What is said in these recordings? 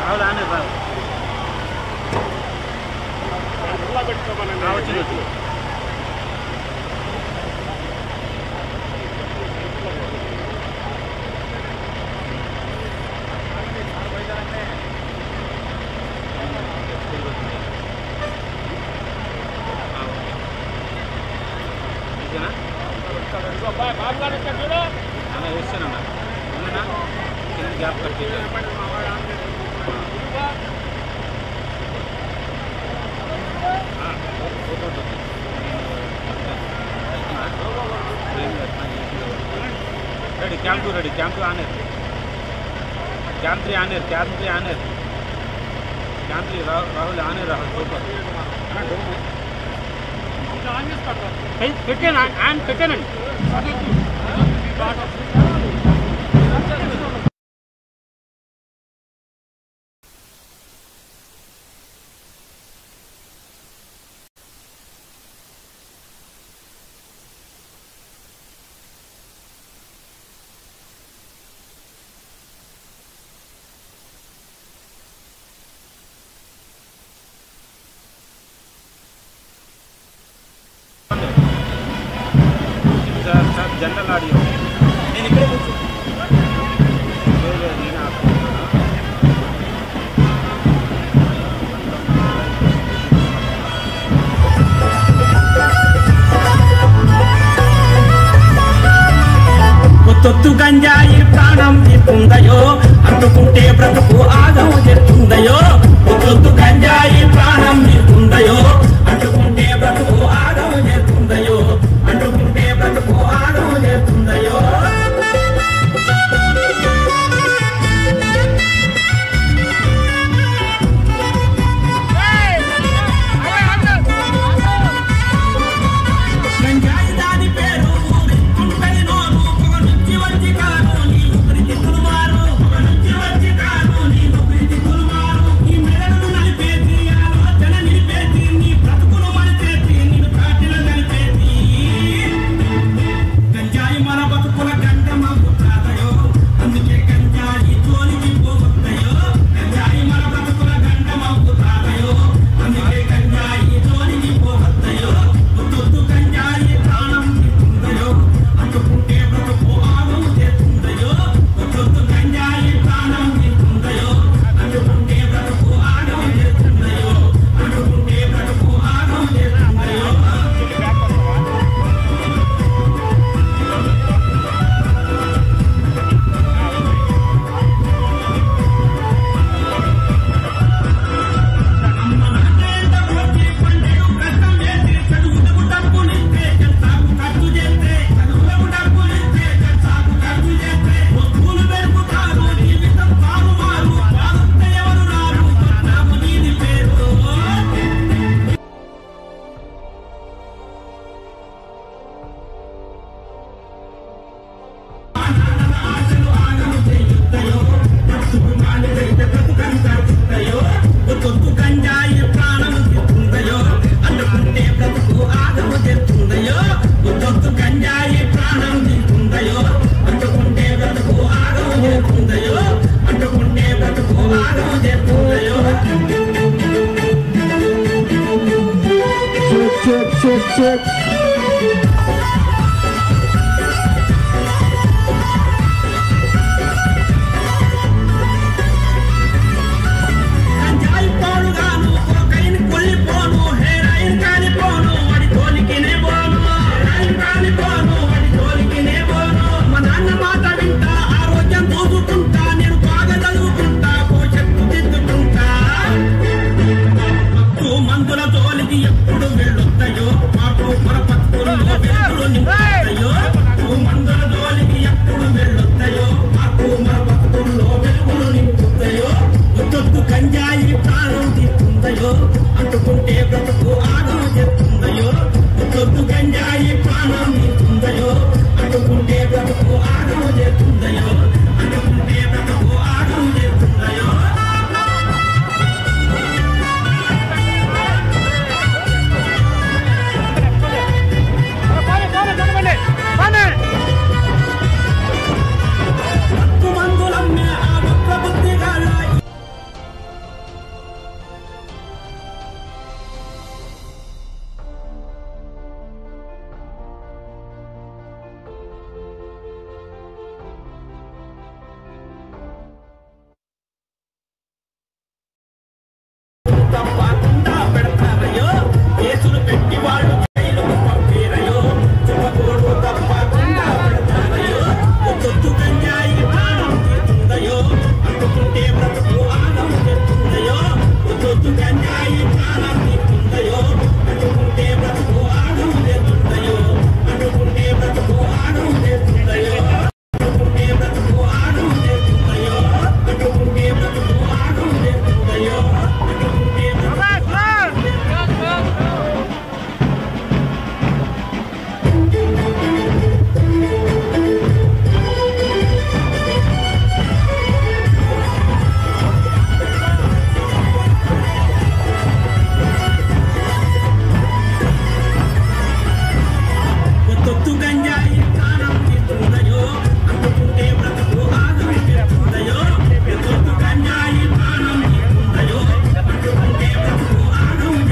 రావులు ఆనే రావు వచ్చింది వేస్తానన్నా అవునా కింద గ్యాప్ కట్టి ready camp 2 owner camp 3 owner camp 3 Rahul owner Rahul super పెట్టానండి जनरल ऑडियो నేను ఇక్కడే కూర్చో నేను కొత్తొత్తు గంజాయి ప్రాణం తీస్తుందయో అంటుకుంటే బ్రతుకు ఆగం చేస్తుందయో కొత్తొత్తు గంజాయి ప్రాణం తీస్తుందయో అంటుకుంటే బ్రతుకు ఆగం చేస్తుందయో అంటుకుంటే బ్రతుకు ఆగం చేస్తుందయో గంజాయి దాని పేరు ఊరిస్తుంటది నోరు పొగ నుంచి వచ్చి కాను నీ ఊపిరి తిరుగుమారు పొగ నుంచి వచ్చి కాను నీ ఊపిరి తిరుగుమారు ఈ మెడలను నలిపేసి ఆలోచన నిలిపేసి నీ బ్రతుకును మలిపేసి నిన్ను కాటిన కలిపేసి గంజాయి మన బతుకుల గంటమాకు కాదయో అందుకే గంజాయి తోలికి పోవద్దయో గంజాయి మన బతుకుల గంటమాకు కాదయో అందుకే గంజాయి తోలికి పోవద్దయో పొద్దు గంజాయి ప్రాణం తీస్తుందయో అంటుకుంటే బ్రతుకు ఆగం చేస్తుందయో పొద్దు గంజాయి ప్రాణం తీస్తుందయో అంటుకుంటే బ్రతుకు ఆగం చేస్తుందయో అంటుకుంటే బ్రతుకు ఆగం చేస్తుందయో కొత్తొత్తు గంజాయి ప్రాణం తీస్తుందయో అంటుకుంటే బ్రతుకు ఆగం చేస్తుందయో కొత్తొత్తు గంజాయి ప్రాణం తీస్తుందయో అంటుకుంటే బ్రతుకు ఆగం చేస్తుందయో అంటుకుంటే బ్రతుకు ఆగం చేస్తుందయో గంజాయి పోనుగాను కొకైన్ కొల్లిపోను హెరాయిన్ కానిపోను వాడి తోలికినే పోను హెరాయిన్ కానిపోను వాడి తోలికినే పోను మా నాన్న మాట వింటా ఆరోగ్యం చూసుకుంటా నేను బాగా చదువుకుంటా భవిష్యత్తు దిద్దుకుంటా మందుల తోలికి ఎప్పుడు వెళ్ళొస్తాయో మాకు పొత్తు గంజాయి ప్రాణం తీస్తుందయో అందుకుంటే బ్రతుకు ఆగం చేస్తుందయో పొత్తు గంజాయి ప్రాణం తీస్తుందయో అందుకుంటే బ్రతుకు ఆగం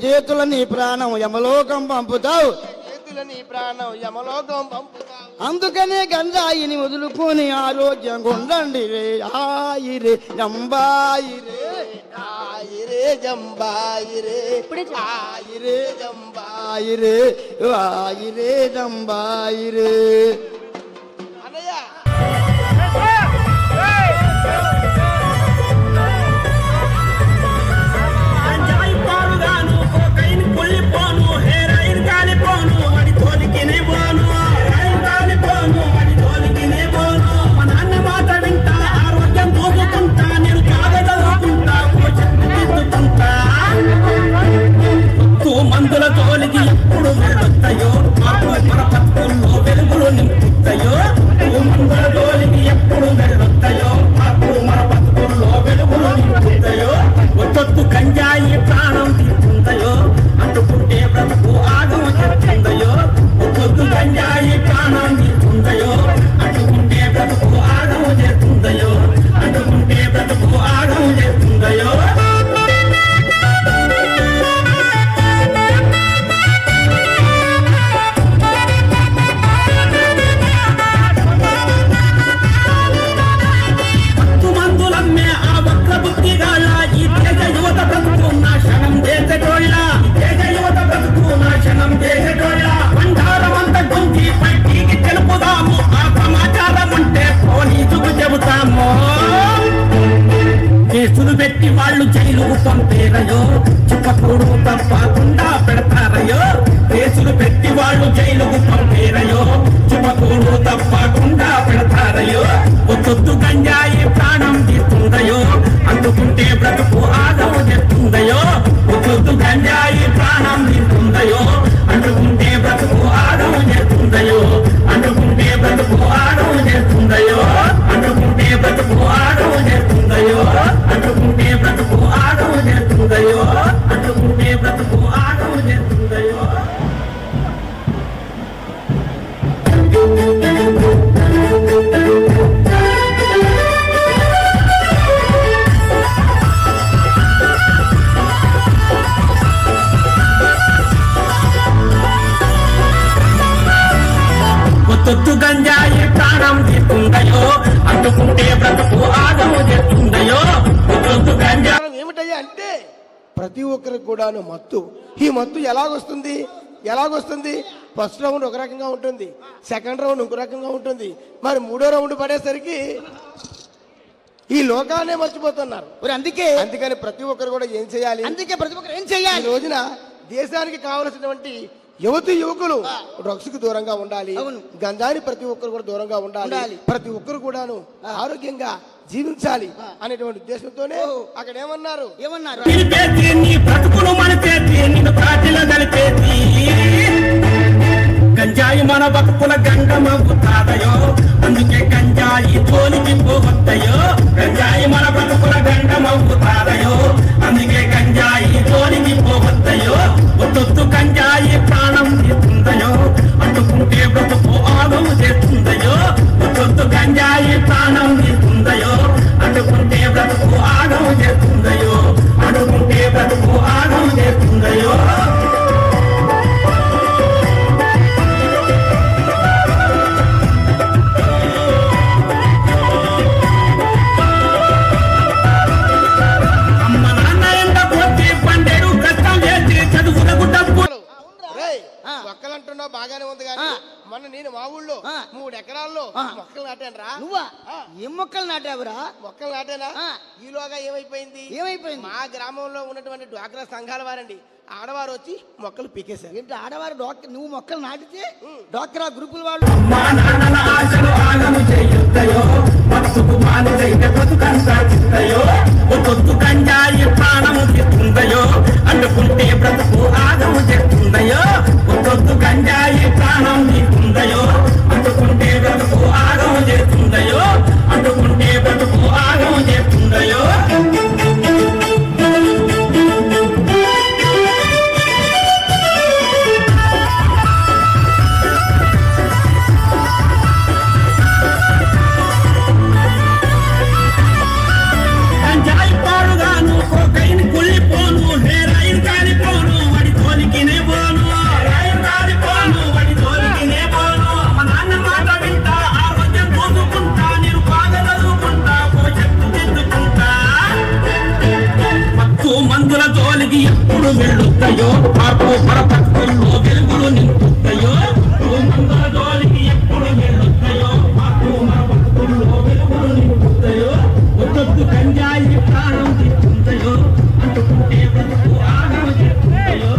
చేతులని ప్రాణం యమలోకం పంపుతావు అందుకనే గంజాయిని వదులుకొని ఆరోగ్యంగా ఉండండి రే ఆయిరే జంబాయిరే ఆయిరే జంబాయిరే ఆయిరే జంబాయిరే ఆయిరే జంబాయిరే మందుల తోలికి ఎప్పుడు వెళ్ళొస్తాయో మన పత్తుల్లో వెలుగులు నింపుతాయో మందుల తోలికి ఎప్పుడు వెళ్ళొస్తాయో అప్పుడు మన పత్తుల్లో వెలుగులు నింపుతాయో ఒత్తొత్తు గంజాయి ప్రాణం తీస్తుందయో అంటుకుంటే బ్రతుకు ఆగం చేస్తుందయో ఒత్తొత్తు గంజాయి ప్రాణం తీస్తుందయో అంటుకుంటే బ్రతుకు ఆగం చేస్తుందయో అంటుకుంటే బ్రతుకు ఆగం చేస్తుందయో కేసులు పెట్టి వాళ్ళు జైలుకు పంపేరయో చుక్కకూడు తప్పకుండా పెడతారయో కేసులు పెట్టి వాళ్ళు జైలుకు పంపేరయో చుక్కకూడు తప్పకుండా పెడతారయో ఒత్తొత్తు గంజాయి ప్రాణం తీస్తుందయో అందుకుంటే బ్రతుకు ఆగం చేస్తుందయో ఒత్తొత్తు గంజాయి ప్రాణం తీస్తుందయో అందుకుంటే బ్రతుకు ఆగం చేస్తుందయో అందుకుంటే బ్రతుకు ఆగం చేస్తుందయో అందుకుంటే బ్రతుకు ఆగం చేస్తుందయో అందుకుంటే బ్రతుకు ఆగం చేస్తుందయో అందుకుంటే బ్రతుకు ఆగం చేస్తుందయో ఒత్తొత్తు గంజాయి ప్రాణం తీస్తుందయో అందుకుంటే బ్రతుకు ఆగం చేస్తుందయో ఒత్తొత్తు గంజాయి ఏమిటయ్యా అంటే ప్రతి ఒక్కరికి కూడాను మత్తు. ఈ మత్తు ఎలాగొస్తుంది ఫస్ట్ రౌండ్ ఒక రకంగా ఉంటుంది, సెకండ్ రౌండ్ ఇంకో రకంగా ఉంటుంది, మరి మూడో రౌండ్ పడేసరికి ఈ లోకాన్నే మర్చిపోతున్నారు. అందుకని ప్రతి ఒక్కరు కూడా ఏం చేయాలి, అందుకే ప్రతి ఒక్కరు ఏం చేయాలి, ఈ రోజున దేశానికి కావలసినటువంటి యువకులు డ్రగ్స్ కు దూరంగా ఉండాలి, గంజాని ప్రతి ఒక్కరు కూడా దూరంగా ఉండాలి, ప్రతి ఒక్కరు కూడాను ఆరోగ్యంగా జీవించాలి అనేటువంటి ఉద్దేశంతోనే అక్కడ ఏమన్నారు గంజాయి మన బతుకుల గంగమవుతాదయో, అందుకే గంజాయి తోలికి పోవద్దయో. గంజాయి మన బతుకుల గంగమవుతాదయో, అందుకే గంజాయి తోలికి పోవద్దయో. ఒత్తొత్తు గంజాయి ప్రాణం తీస్తుందయో, అడ్డుకుంటే బ్రతుకు ఆగం చేస్తుందయో. ఒత్తొత్తు గంజాయి ప్రాణం తీస్తుందయో, అడ్డుకుంటే బ్రతుకు ఆగం చేస్తుందయో. అడ్డుకుంటే బ్రతుకు ఆగం చేస్తుందయో. మొక్కలంటున్నావు బాగానే ఉంది కానీ మొన్న నేను మా ఊళ్ళో 3 ఎకరాల్లో మొక్కలు నాటాను రా. నువ్వా? ఏం మొక్కలు నాటావురా? మొక్కలు నాటానా? ఈలోగా ఏమైపోయింది మా గ్రామంలో ఉన్నటువంటి డ్వాక్రా సంఘాల వారండి ఆడవారు వచ్చి మొక్కలు పీకేశారు. ఏంటి ఆడవారు నువ్వు మొక్కలు నాటితే డ్వాక్రా గ్రూపుల వాళ్ళు గంజాయి ప్రాణము చేస్తుందయో, అడ్డుకుంటే బ్రతుకు ఆగము చేస్తుందయో. ఒత్తొత్తు గంజాయి ప్రాణం తీస్తుందయో, అడ్డుకుంటే బ్రతుకు ఆగము చేస్తుందయో. అడ్డుకుంటే బ్రతుకు ఆగము చేస్తుందయో. గంజాయి పాడుగాను, కోకైన్ కుళ్ళిపోను, హెరాయిన్ కాలిపోను, వాడి తోలికినే పోను. హెరాయిన్ కాలిపోను, వాడి తోలికినే పోను. మా నాన్న మాట వింటా, ఆరోగ్యం చూసుకుంటా, నేను బాగా చదువుకుంటా, భవిష్యత్తు దిద్దుకుంటా. మత్తు మందుల తోలికి ఎప్పుడు వెళ్ళుతాయో, పాపు పరపత్తుల్లో వెలుగులు నింపుతాయో. మందుల తోలికి ఎప్పుడు వెళ్ళుతాయో, పాపు పరపత్తుల్లో వెలుగులు నింపుతాయో. ఒత్తొత్తు గంజాయి ప్రాణం తీస్తుందయో, అంటుకుంటే బ్రతుకు ఆగం చేస్తుందయో.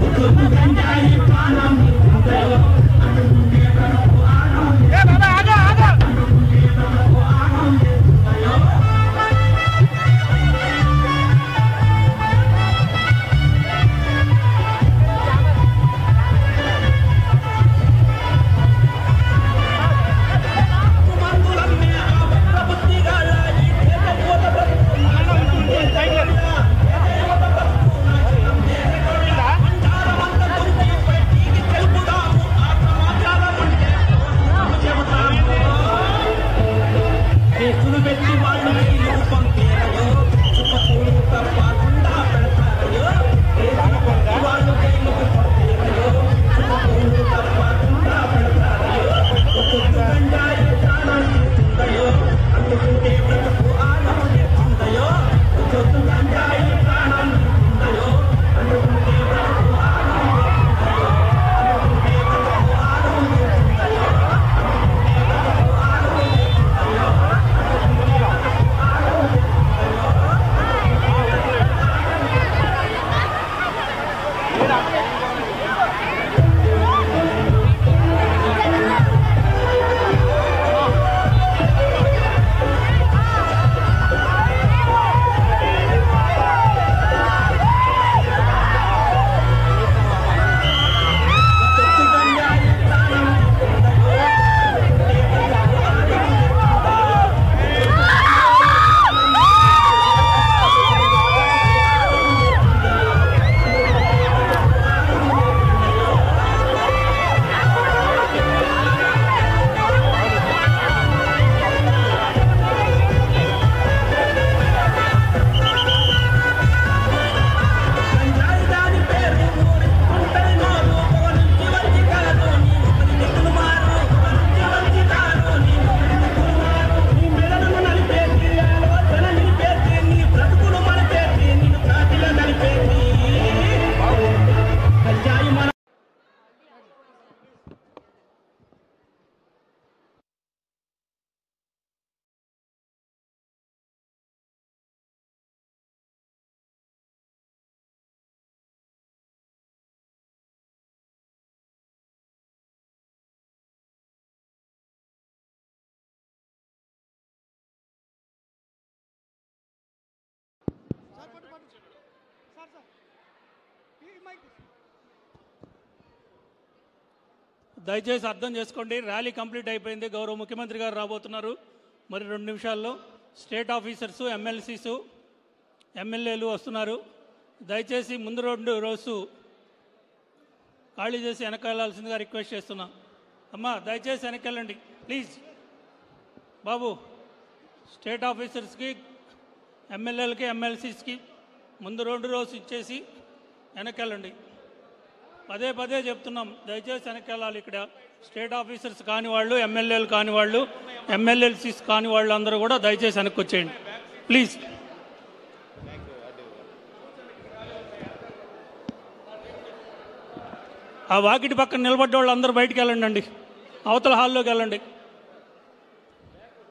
ఒత్తొత్తు గంజాయి ప్రాణం తీస్తుందయో, అంటుకుంటే బ్రతుకు ఆగం చేస్తుందయో. దయచేసి అర్థం చేసుకోండి, ర్యాలీ కంప్లీట్ అయిపోయింది. గౌరవ ముఖ్యమంత్రి గారు రాబోతున్నారు మరి 2 నిమిషాల్లో. స్టేట్ ఆఫీసర్సు, ఎమ్మెల్సీసు, ఎమ్మెల్యేలు వస్తున్నారు. దయచేసి ముందు 2 రోజు ఖాళీ చేసి వెనక్కి వెళ్ళాల్సిందిగా రిక్వెస్ట్ చేస్తున్నాం. అమ్మా దయచేసి వెనక్కి వెళ్ళండి ప్లీజ్. బాబు, స్టేట్ ఆఫీసర్స్కి, ఎమ్మెల్యేలకి, ఎమ్మెల్సీస్కి ముందు 2 రోజు ఇచ్చేసి వెనక్కి వెళ్ళండి. పదే చెప్తున్నాం, దయచేసి వెనక్కి వెళ్ళాలి. ఇక్కడ స్టేట్ ఆఫీసర్స్ కాని వాళ్ళు, ఎమ్మెల్యేలు కాని వాళ్ళు, ఎమ్మెల్యేసీస్ కాని వాళ్ళు అందరూ కూడా దయచేసి వెనక్కి వచ్చేయండి ప్లీజ్. ఆ వాకిటి పక్కన నిలబడ్డ వాళ్ళు అందరూ బయటికి వెళ్ళండి అండి, అవతల హాల్లోకి వెళ్ళండి.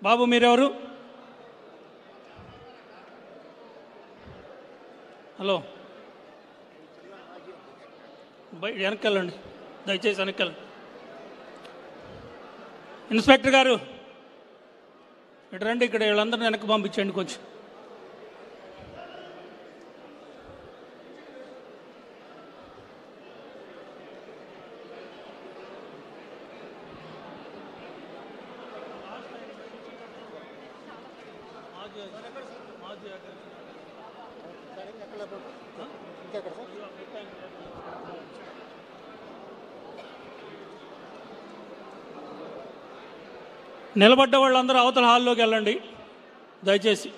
బాబు మీరెవరు? హలో, వెనక్కి వెళ్ళండి దయచేసి, వెనక్కి వెళ్ళండి. ఇన్స్పెక్టర్ గారు ఇటు రండి, ఇక్కడ వీళ్ళందరినీ వెనక్కి పంపించండి కొంచెం. నిలబడ్డ వాళ్ళందరూ అవతల హాల్లోకి వెళ్ళండి దయచేసి.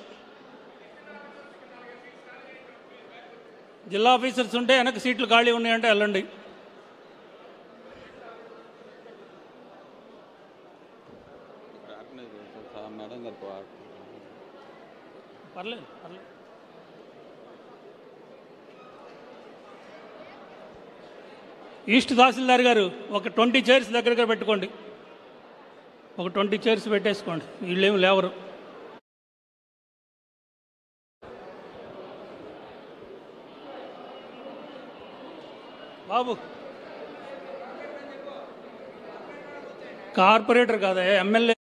జిల్లా ఆఫీసర్స్ ఉంటే వెనక సీట్లు ఖాళీ ఉన్నాయంటే వెళ్ళండి. పర్లేదు. ఈస్ట్ తహసీల్దార్ గారు ఒక 20 చైర్స్ దగ్గరగా పెట్టుకోండి, ఒక 20 చైర్స్ పెట్టేసుకోండి, వీళ్ళేమి లేవరు. బాబు కార్పొరేటర్ కాదా, ఎమ్మెల్యే.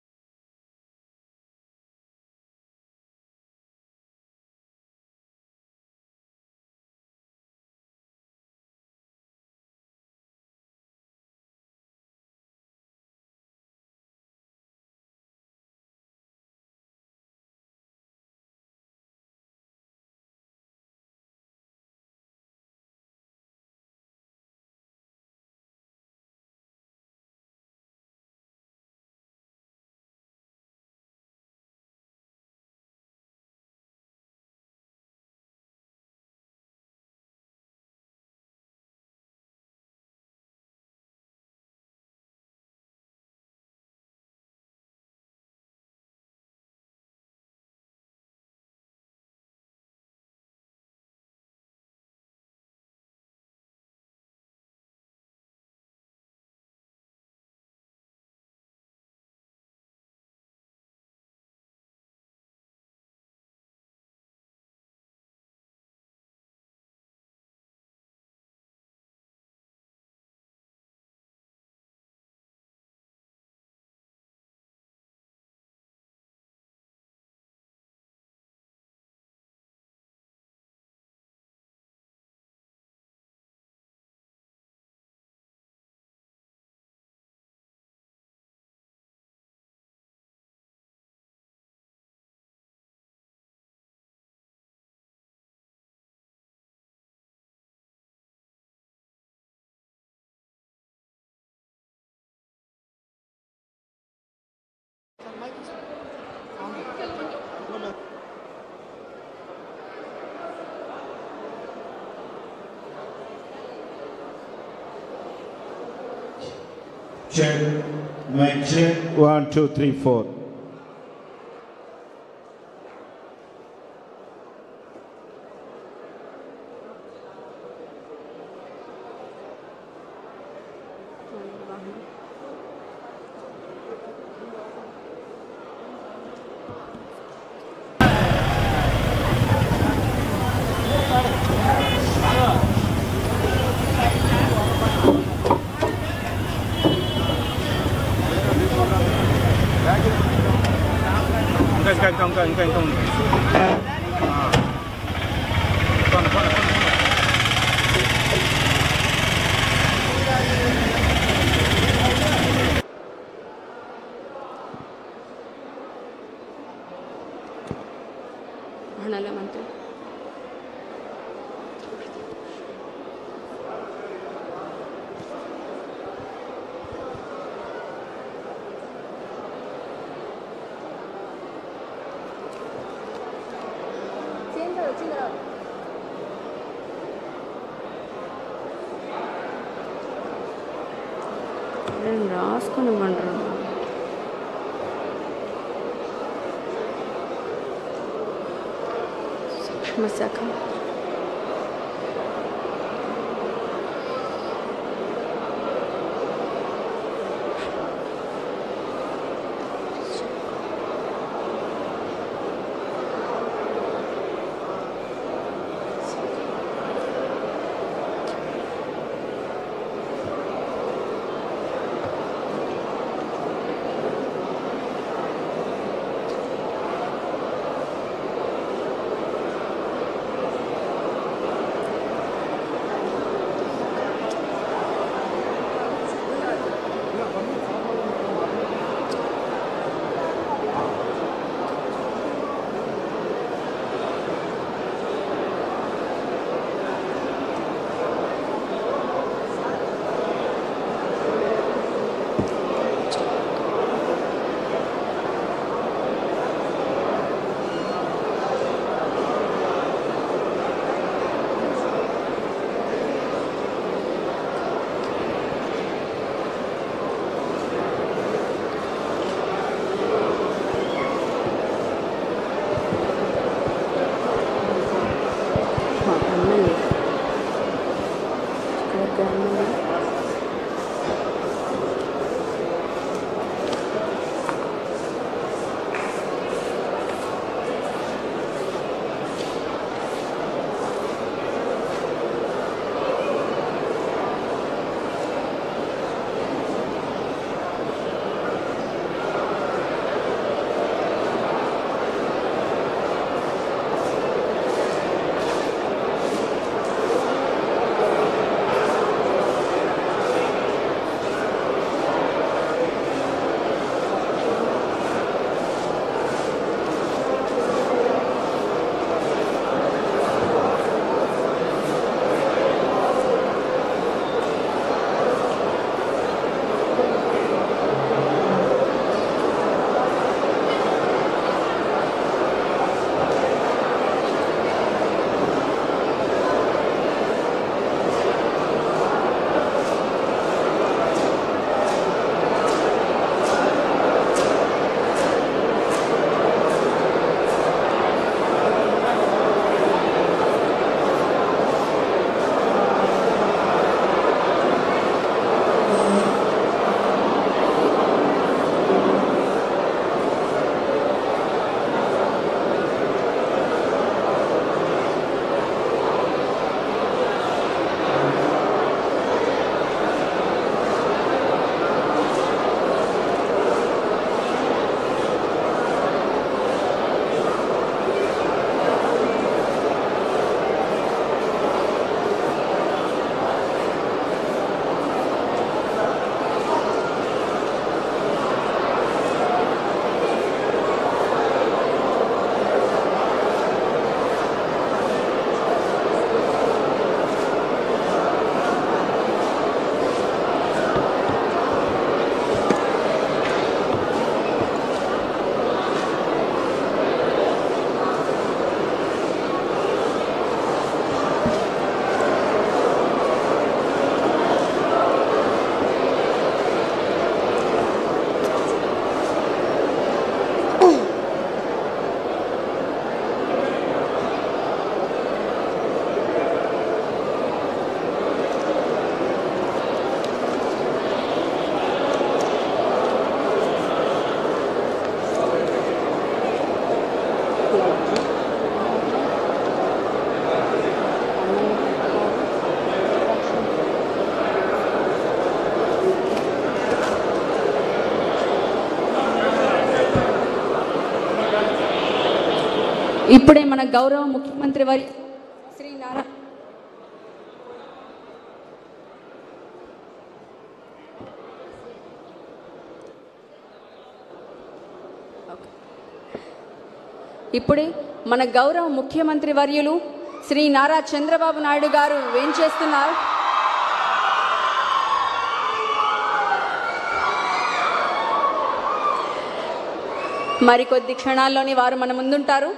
Check, mic check, 1, 2, 3, 4. ఇంకా ఉంది. మండల మంత్రి రాసుకుని ఇవ్వండి. సూక్ష్మ శాఖ ఇప్పుడే మన గౌరవ ముఖ్యమంత్రి వారి శ్రీ నారా ఇప్పుడే మన గౌరవ ముఖ్యమంత్రి వర్యులు శ్రీ నారా చంద్రబాబు నాయుడు గారు వేంచేస్తున్నారు. మరికొద్ది క్షణాల్లోని వారు మన ముందుంటారు.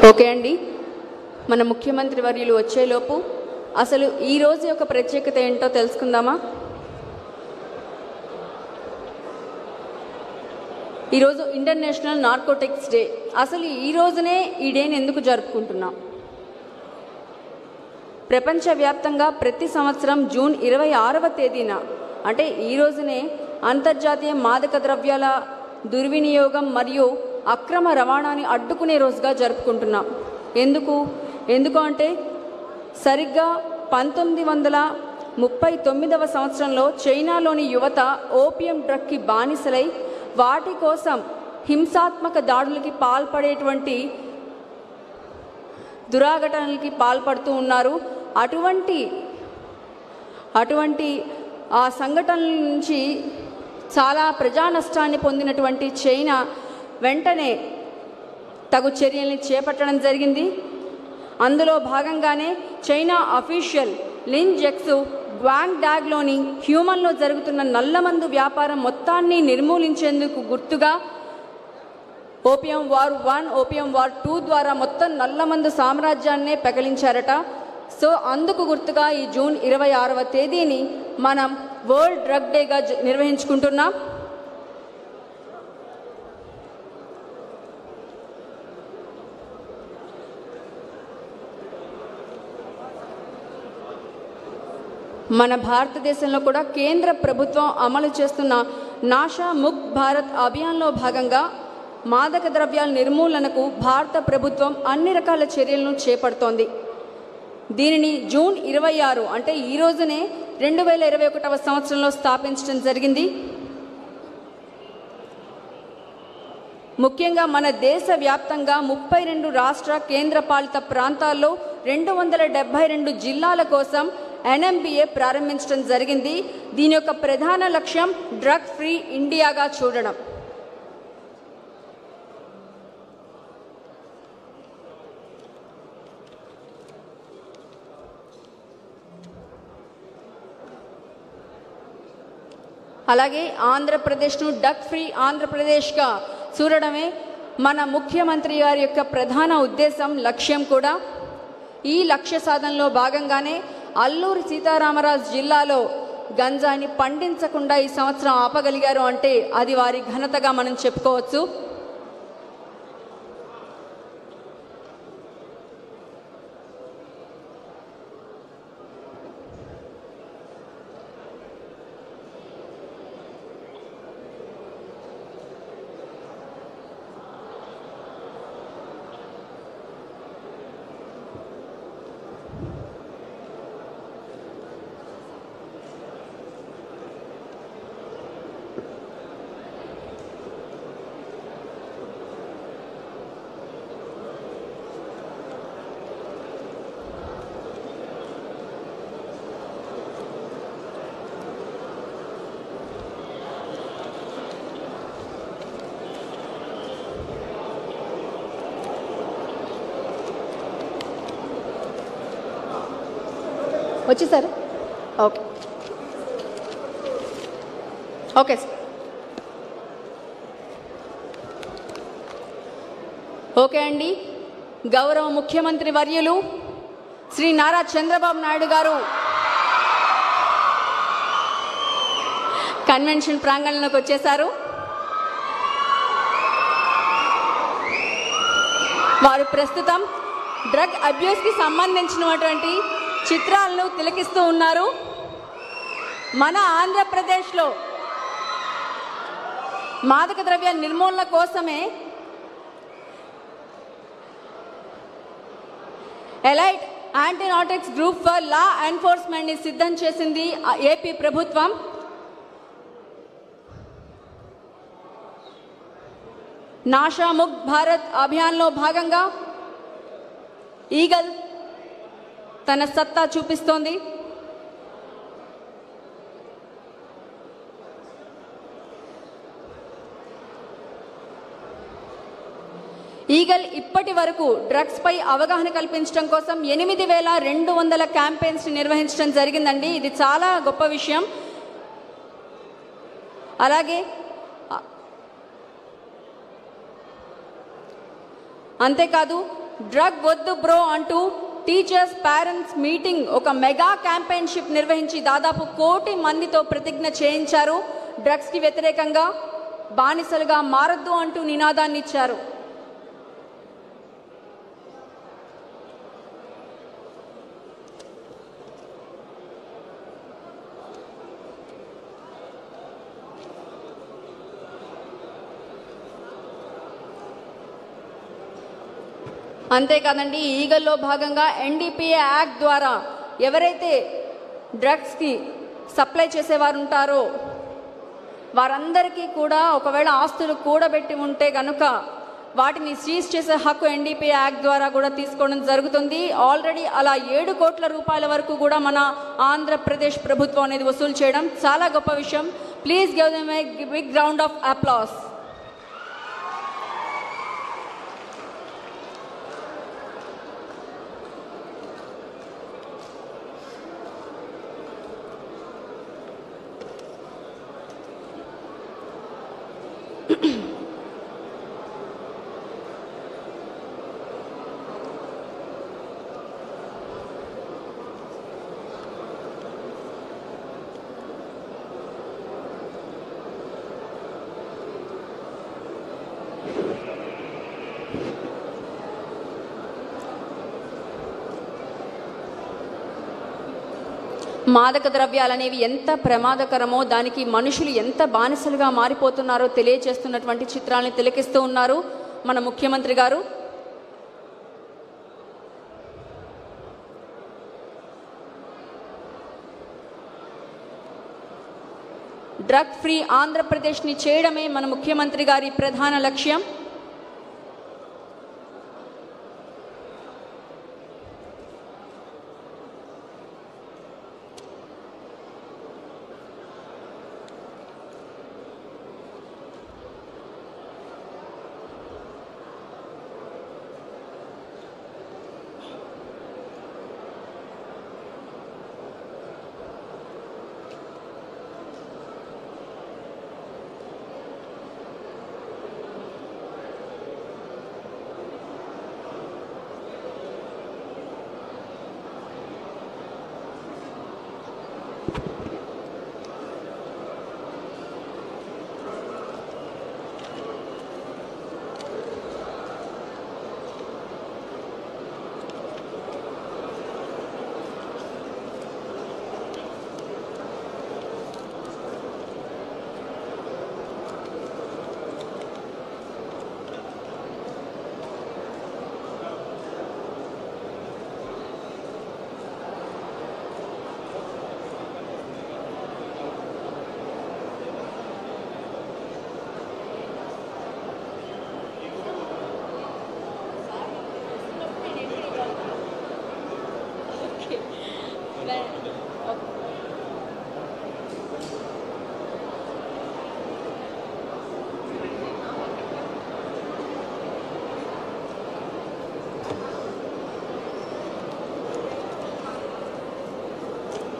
ఓకే అండి, మన ముఖ్యమంత్రి వర్యులు వచ్చేలోపు అసలు ఈ రోజు యొక్క ప్రత్యేకత ఏంటో తెలుసుకుందామా? ఈరోజు ఇంటర్నేషనల్ నార్కోటిక్స్ డే. అసలు ఈ రోజునే ఈ డేని ఎందుకు జరుపుకుంటున్నాం? ప్రపంచవ్యాప్తంగా ప్రతి సంవత్సరం జూన్ 26వ తేదీన అంటే ఈ రోజునే అంతర్జాతీయ మాదక ద్రవ్యాల దుర్వినియోగం మరియు అక్రమ రవాణాని అడ్డుకునే రోజుగా జరుపుకుంటున్నాం. ఎందుకు అంటే సరిగ్గా 1939వ సంవత్సరంలో చైనాలోని యువత ఓపియం డ్రగ్కి బానిసలై వాటి కోసం హింసాత్మక దాడులకి పాల్పడేటువంటి దురాఘటనలకి పాల్పడుతూ ఉన్నారు. అటువంటి ఆ సంఘటనల నుంచి చాలా ప్రజా నష్టాన్ని పొందినటువంటి చైనా వెంటనే తగు చర్యల్ని చేపట్టడం జరిగింది. అందులో భాగంగానే చైనా అఫీషియల్ లిన్ జెక్సు గ్వాంగ్డాగ్లోని హ్యూమన్లో జరుగుతున్న నల్లమందు వ్యాపారం మొత్తాన్ని నిర్మూలించేందుకు గుర్తుగా ఓపియం వార్ 1, ఓపియం వార్ 2 ద్వారా మొత్తం నల్లమందు సామ్రాజ్యాన్నే పెకలించారట. సో అందుకు గుర్తుగా ఈ జూన్ 26వ తేదీని మనం వరల్డ్ డ్రగ్ డేగా నిర్వహించుకుంటున్నాం. మన భారతదేశంలో కూడా కేంద్ర ప్రభుత్వం అమలు చేస్తున్న నాషా ముక్త్ భారత్ అభియాన్లో భాగంగా మాదక ద్రవ్యాల నిర్మూలనకు భారత ప్రభుత్వం అన్ని రకాల చర్యలను చేపడుతోంది. దీనిని జూన్ 26 అంటే ఈ రోజునే 2021వ సంవత్సరంలో స్థాపించడం జరిగింది. ముఖ్యంగా మన దేశవ్యాప్తంగా 32 రాష్ట్ర కేంద్రపాలిత ప్రాంతాల్లో 272 జిల్లాల కోసం NMBA ప్రారంభించడం జరిగింది. దీని యొక్క ప్రధాన లక్ష్యం డ్రగ్ ఫ్రీ ఇండియాగా చూడడం. అలాగే ఆంధ్రప్రదేశ్ను డ్రగ్ ఫ్రీ ఆంధ్రప్రదేశ్గా చూడడమే మన ముఖ్యమంత్రి గారి యొక్క ప్రధాన ఉద్దేశం, లక్ష్యం కూడా. ఈ లక్ష్య సాధనలో భాగంగానే అల్లూరి సీతారామరాజు జిల్లాలో గంజాయిని పండించకుండా ఈ సంవత్సరం ఆపగలిగారు అంటే అది వారి ఘనతగా మనం చెప్పుకోవచ్చు. వచ్చేసారు? Okay okay sir. ఓకే అండి. గౌరవ ముఖ్యమంత్రి వర్యులు శ్రీ నారా చంద్రబాబు నాయుడు గారు కన్వెన్షన్ ప్రాంగణంలోకి వచ్చేశారు. వారు ప్రస్తుతం డ్రగ్ అబ్యూస్కి సంబంధించినటువంటి చిత్రాలను తిలకిస్తూ ఉన్నారు. మన ఆంధ్రప్రదేశ్లో మాదక ద్రవ్య నిర్మూలన కోసమే elite anti narcotics group for law ఎన్ఫోర్స్మెంట్ని సిద్ధం చేసింది ఏపీ ప్రభుత్వం. నాషా ముక్త్ భారత్ అభియాన్లో భాగంగా ఈగల్ తన సత్తా చూపిస్తోంది. ఈగల్ ఇప్పటి వరకు డ్రగ్స్ పై అవగాహన కల్పించడం కోసం 8,200 క్యాంపెయిన్స్ నిర్వహించడం జరిగిందండి. ఇది చాలా గొప్ప విషయం. అలాగే అంతేకాదు డ్రగ్ వద్దు బ్రో అంటూ టీచర్స్ పేరెంట్స్ మీటింగ్ ఒక మెగా క్యాంపెయిన్షిప్ నిర్వహించి దాదాపు 1 కోటి మందితో ప్రతిజ్ఞ చేయించారు. డ్రగ్స్కి వ్యతిరేకంగా బానిసలుగా మారొద్దు అంటూ నినాదాన్ని ఇచ్చారు. అంతేకాదండి, ఈగల్లో భాగంగా ఎన్డీపీఏ యాక్ట్ ద్వారా ఎవరైతే డ్రగ్స్కి సప్లై చేసేవారు ఉంటారో వారందరికీ కూడా ఒకవేళ ఆస్తులు కూడబెట్టి ఉంటే కనుక వాటిని సీజ్ చేసే హక్కు ఎన్డీపీఏ యాక్ట్ ద్వారా కూడా తీసుకోవడం జరుగుతుంది. ఆల్రెడీ అలా 7 కోట్ల రూపాయల వరకు కూడా మన ఆంధ్రప్రదేశ్ ప్రభుత్వం అనేది వసూలు చేయడం చాలా గొప్ప విషయం. Please give them a big round of applause. మాదక ద్రవ్యాలు అనేవి ఎంత ప్రమాదకరమో దానికి మనుషులు ఎంత బానిసలుగా మారిపోతున్నారో తెలియజేస్తున్నటువంటి చిత్రాలను తిలకిస్తూ ఉన్నారు మన ముఖ్యమంత్రి గారు. డ్రగ్ ఫ్రీ ఆంధ్రప్రదేశ్ని చేయడమే మన ముఖ్యమంత్రి గారి ప్రధాన లక్ష్యం.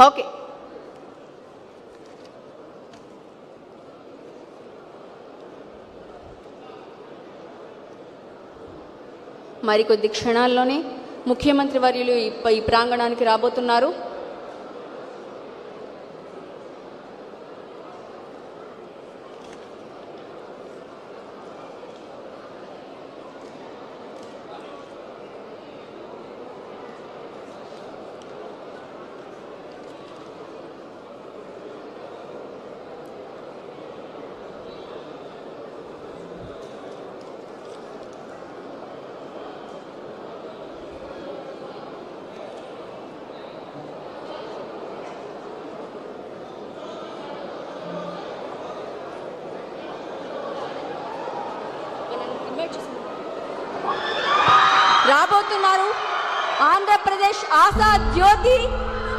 ఓకే, మరికొద్ది క్షణాల్లోనే ముఖ్యమంత్రి వర్యులు ఈ ప్రాంగణానికి రాబోతున్నారు. రాబోతున్నారు ఆంధ్రప్రదేశ్ ఆశా జ్యోతి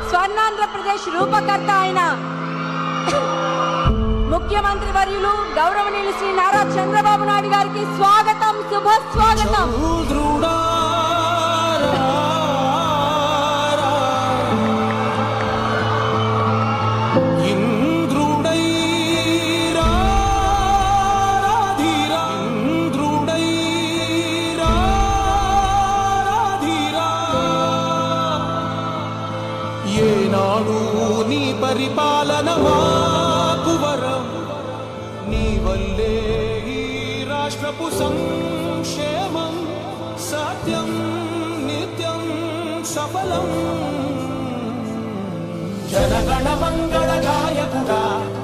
స్వర్ణాంధ్రప్రదేశ్ రూపకర్త అయిన ముఖ్యమంత్రి వర్యులు గౌరవనీయులు శ్రీ నారా చంద్రబాబు నాయుడు గారికి స్వాగతం, శుభ స్వాగతం. పరిపాలన మాకు వరం, నీ వల్లే ఈ రాష్ట్రపు సంక్షేమం సత్యం నిత్యం సఫలం. జనగణ మంగళ గాయకుడా,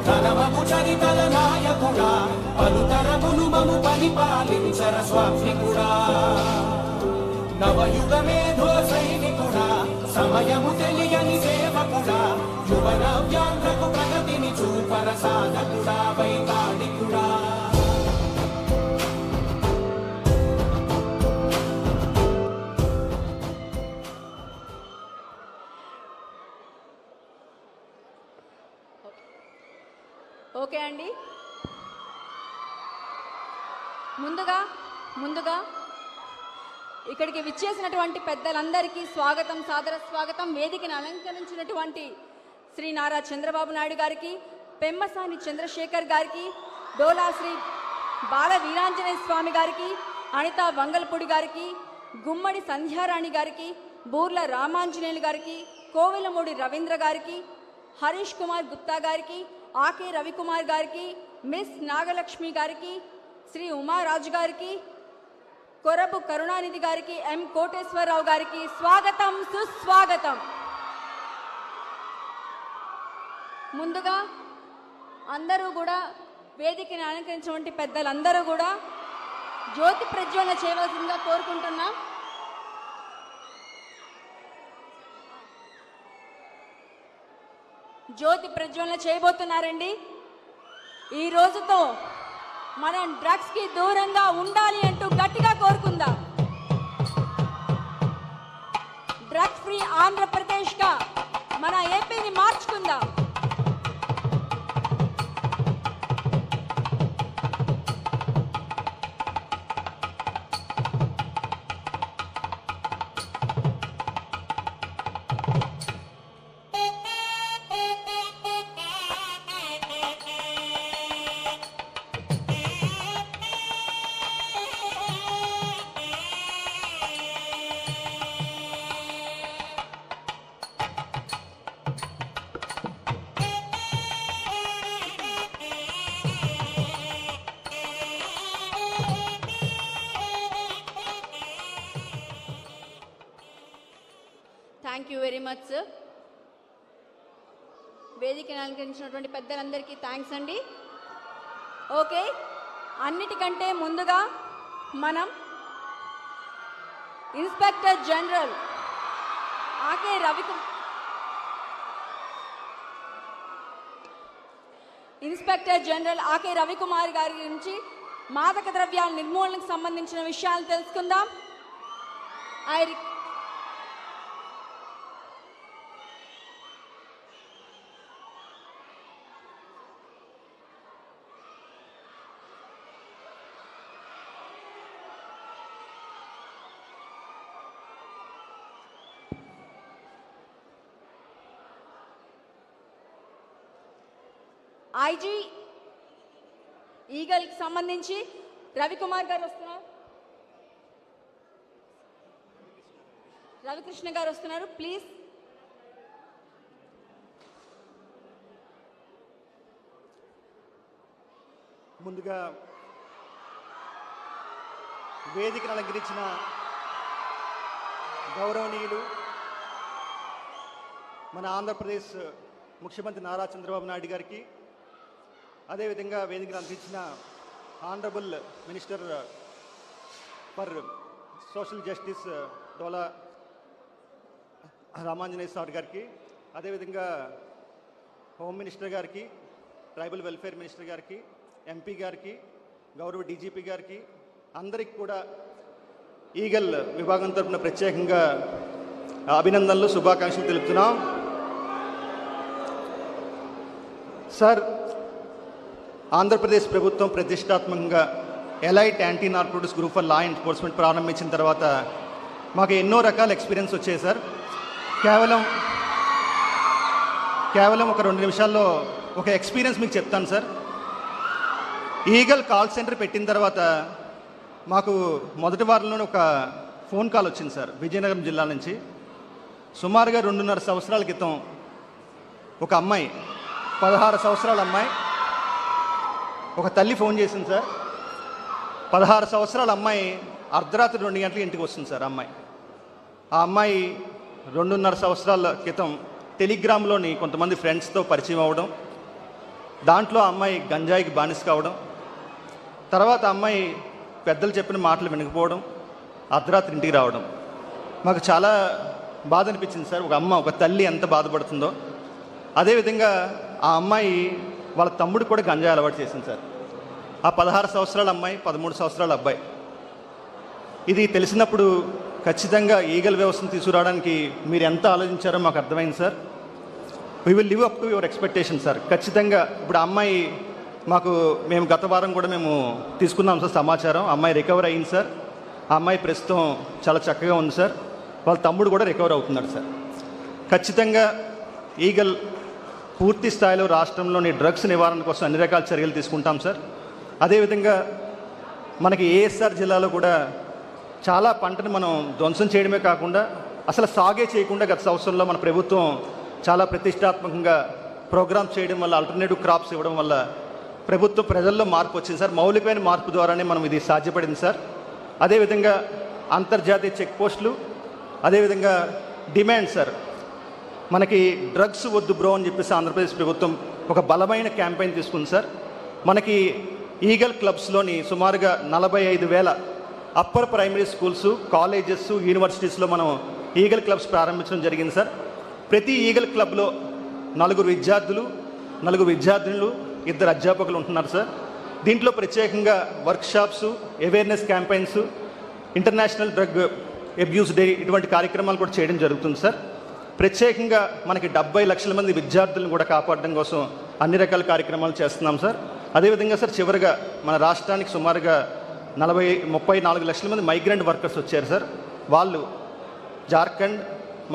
ఘనమపు చరితల నాయకుడా, పలుతరములు మము పరిపాలించర స్వామికుడా, నవయుగ మేధో సైనికుడా, సమయము తెలియని సేవకుడా, యువన వ్యాంధ్రకు ప్రగతిని చూపర సాధకుడా, వైతాళికుడా. ఓకే అండి, ముందుగా ఇక్కడికి విచ్చేసినటువంటి పెద్దలందరికీ స్వాగతం, సాదర స్వాగతం. వేదికను అలంకరించినటువంటి శ్రీ నారా చంద్రబాబు నాయుడు గారికి, పెమ్మసాని చంద్రశేఖర్ గారికి, డోలా శ్రీ బాల వీరాంజనేయ స్వామి గారికి, అనితా వంగల్పూడి గారికి, గుమ్మడి సంధ్యారాణి గారికి, బూర్ల రామాంజనేయులు గారికి, కోవెలమూడి రవీంద్ర గారికి, హరీష్ కుమార్ గుప్తా గారికి, ఆకే రవికుమార్ గారికి, మిస్ నాగలక్ష్మి గారికి, శ్రీ ఉమారాజు గారికి, కొరబు కరుణానిధి గారికి, ఎం కోటేశ్వరరావు గారికి స్వాగతం, సుస్వాగతం. ముందుగా అందరూ కూడా వేదికని అలంకరించినటువంటి పెద్దలందరూ కూడా జ్యోతి ప్రజ్వలన చేయవలసిందిగా కోరుకుంటున్నాం. జ్యోతి ప్రజ్వలన చేయబోతున్నారండి. ఈ రోజుతో మనం డ్రగ్స్ కి దూరంగా ఉండాలి అంటూ గట్టిగా కోరుకుందాం. డ్రగ్స్ ఫ్రీ ఆంధ్రప్రదేశ్ గా మన ఏపీని మార్చుకుందాం. Thank you very much sir. వేదికను అలంకరించినటువంటి పెద్దలందరికీ థ్యాంక్స్ అండి. ఓకే, అన్నిటికంటే ముందుగా మనం ఇన్స్పెక్టర్ జనరల్ ఆకే రవికుమార్ గారి గురించి మాదక ద్రవ్యాల నిర్మూలనకు సంబంధించిన విషయాలు తెలుసుకుందాం. ఐజీ ఈగల్కి సంబంధించి రవికుమార్ గారు వస్తున్నారు. రవికృష్ణ గారు వస్తున్నారు, ప్లీజ్. ముందుగా వేదికను అలంకరించిన గౌరవనీయులు మన ఆంధ్రప్రదేశ్ ముఖ్యమంత్రి నారా చంద్రబాబు నాయుడు గారికి, అదేవిధంగా వేదికను అందించిన honourable minister for social justice dola Ramanjaneya sir గారికి, అదేవిధంగా హోమ్ మినిస్టర్ గారికి, ట్రైబల్ వెల్ఫేర్ మినిస్టర్ గారికి, ఎంపీ గారికి, గౌరవ డీజీపీ గారికి, అందరికి కూడా ఈగల్ విభాగం తరపున ప్రత్యేకంగా అభినందనలు, శుభాకాంక్షలు తెలుపుతున్నాం. సార్, ఆంధ్రప్రదేశ్ ప్రభుత్వం ప్రతిష్టాత్మకంగా elite anti narcotics group for law enforcement ప్రారంభించిన తర్వాత మాకు ఎన్నో రకాల ఎక్స్పీరియన్స్ వచ్చాయి సార్. కేవలం ఒక 2 నిమిషాల్లో ఒక ఎక్స్పీరియన్స్ మీకు చెప్తాను సార్. ఈగల్ కాల్ సెంటర్ పెట్టిన తర్వాత మాకు మొదటి వారంలోనే ఒక ఫోన్ కాల్ వచ్చింది సార్, విజయనగరం జిల్లా నుంచి. సుమారుగా 2.5 సంవత్సరాల క్రితం ఒక అమ్మాయి, 16 సంవత్సరాల అమ్మాయి, ఒక తల్లి ఫోన్ చేసింది సార్. 16 సంవత్సరాల అమ్మాయి అర్ధరాత్రి 2 గంటలకు ఇంటికి వస్తుంది సార్. ఆ అమ్మాయి 2.5 సంవత్సరాల క్రితం టెలిగ్రామ్లోని కొంతమంది ఫ్రెండ్స్తో పరిచయం అవ్వడం, దాంట్లో అమ్మాయి గంజాయికి బానిస కావడం, తర్వాత అమ్మాయి పెద్దలు చెప్పిన మాటలు వినకపోవడం, అర్ధరాత్రి ఇంటికి రావడం. మాకు చాలా బాధ అనిపించింది సార్. ఒక తల్లి ఎంత బాధపడుతుందో. అదేవిధంగా ఆ అమ్మాయి వాళ్ళ తమ్ముడు కూడా గంజాయి అలవాటు చేసింది సార్. ఆ 16 సంవత్సరాల అమ్మాయి, 13 సంవత్సరాల అబ్బాయి. ఇది తెలిసినప్పుడు ఖచ్చితంగా ఈగల్ వ్యవస్థను తీసుకురావడానికి మీరు ఎంత ఆలోచించారో మాకు అర్థమైంది sir. We will live up to your expectation sir. ఖచ్చితంగా ఇప్పుడు ఆ అమ్మాయి మేము గత వారం కూడా మేము తీసుకున్నాం సార్ సమాచారం. అమ్మాయి రికవర్ అయింది సార్. ఆ అమ్మాయి ప్రస్తుతం చాలా చక్కగా ఉంది సార్. వాళ్ళ తమ్ముడు కూడా రికవర్ అవుతున్నాడు సార్. ఖచ్చితంగా ఈగల్ పూర్తి స్థాయిలో రాష్ట్రంలోని డ్రగ్స్ నివారణ కోసం అన్ని రకాల చర్యలు తీసుకుంటాం సార్. అదేవిధంగా మనకి ఏఎస్ఆర్ జిల్లాలో కూడా చాలా పంటను మనం ధ్వంసం చేయడమే కాకుండా అసలు సాగే చేయకుండా గత సంవత్సరంలో మన ప్రభుత్వం చాలా ప్రతిష్టాత్మకంగా ప్రోగ్రామ్స్ చేయడం వల్ల, ఆల్టర్నేటివ్ క్రాప్స్ ఇవ్వడం వల్ల ప్రభుత్వం ప్రజల్లో మార్పు వచ్చింది సార్. మౌలికమైన మార్పు ద్వారానే మనం ఇది సాధ్యపడింది సార్. అదేవిధంగా అంతర్జాతీయ చెక్ పోస్టులు, అదేవిధంగా డిమాండ్ సార్. మనకి డ్రగ్స్ వద్దు బ్రో అని చెప్పేసి ఆంధ్రప్రదేశ్ ప్రభుత్వం ఒక బలమైన క్యాంపెయిన్ తీసుకుంది సార్. మనకి ఈగల్ క్లబ్స్లోని సుమారుగా 45,000 అప్పర్ ప్రైమరీ స్కూల్స్, కాలేజెస్, యూనివర్సిటీస్లో మనం ఈగల్ క్లబ్స్ ప్రారంభించడం జరిగింది సార్. ప్రతి ఈగల్ క్లబ్లో 4 విద్యార్థులు, 4 విద్యార్థినులు, 2 అధ్యాపకులు ఉంటున్నారు సార్. దీంట్లో ప్రత్యేకంగా workshops, awareness campaigns, international drug abuse day ఇటువంటి కార్యక్రమాలు కూడా చేయడం జరుగుతుంది సార్. ప్రత్యేకంగా మనకి 70 లక్షల మంది విద్యార్థులను కూడా కాపాడడం కోసం అన్ని రకాల కార్యక్రమాలు చేస్తున్నాం సార్. అదేవిధంగా సార్ చివరిగా మన రాష్ట్రానికి సుమారుగా 34 లక్షల మంది మైగ్రెంట్ వర్కర్స్ వచ్చారు సార్. వాళ్ళు జార్ఖండ్,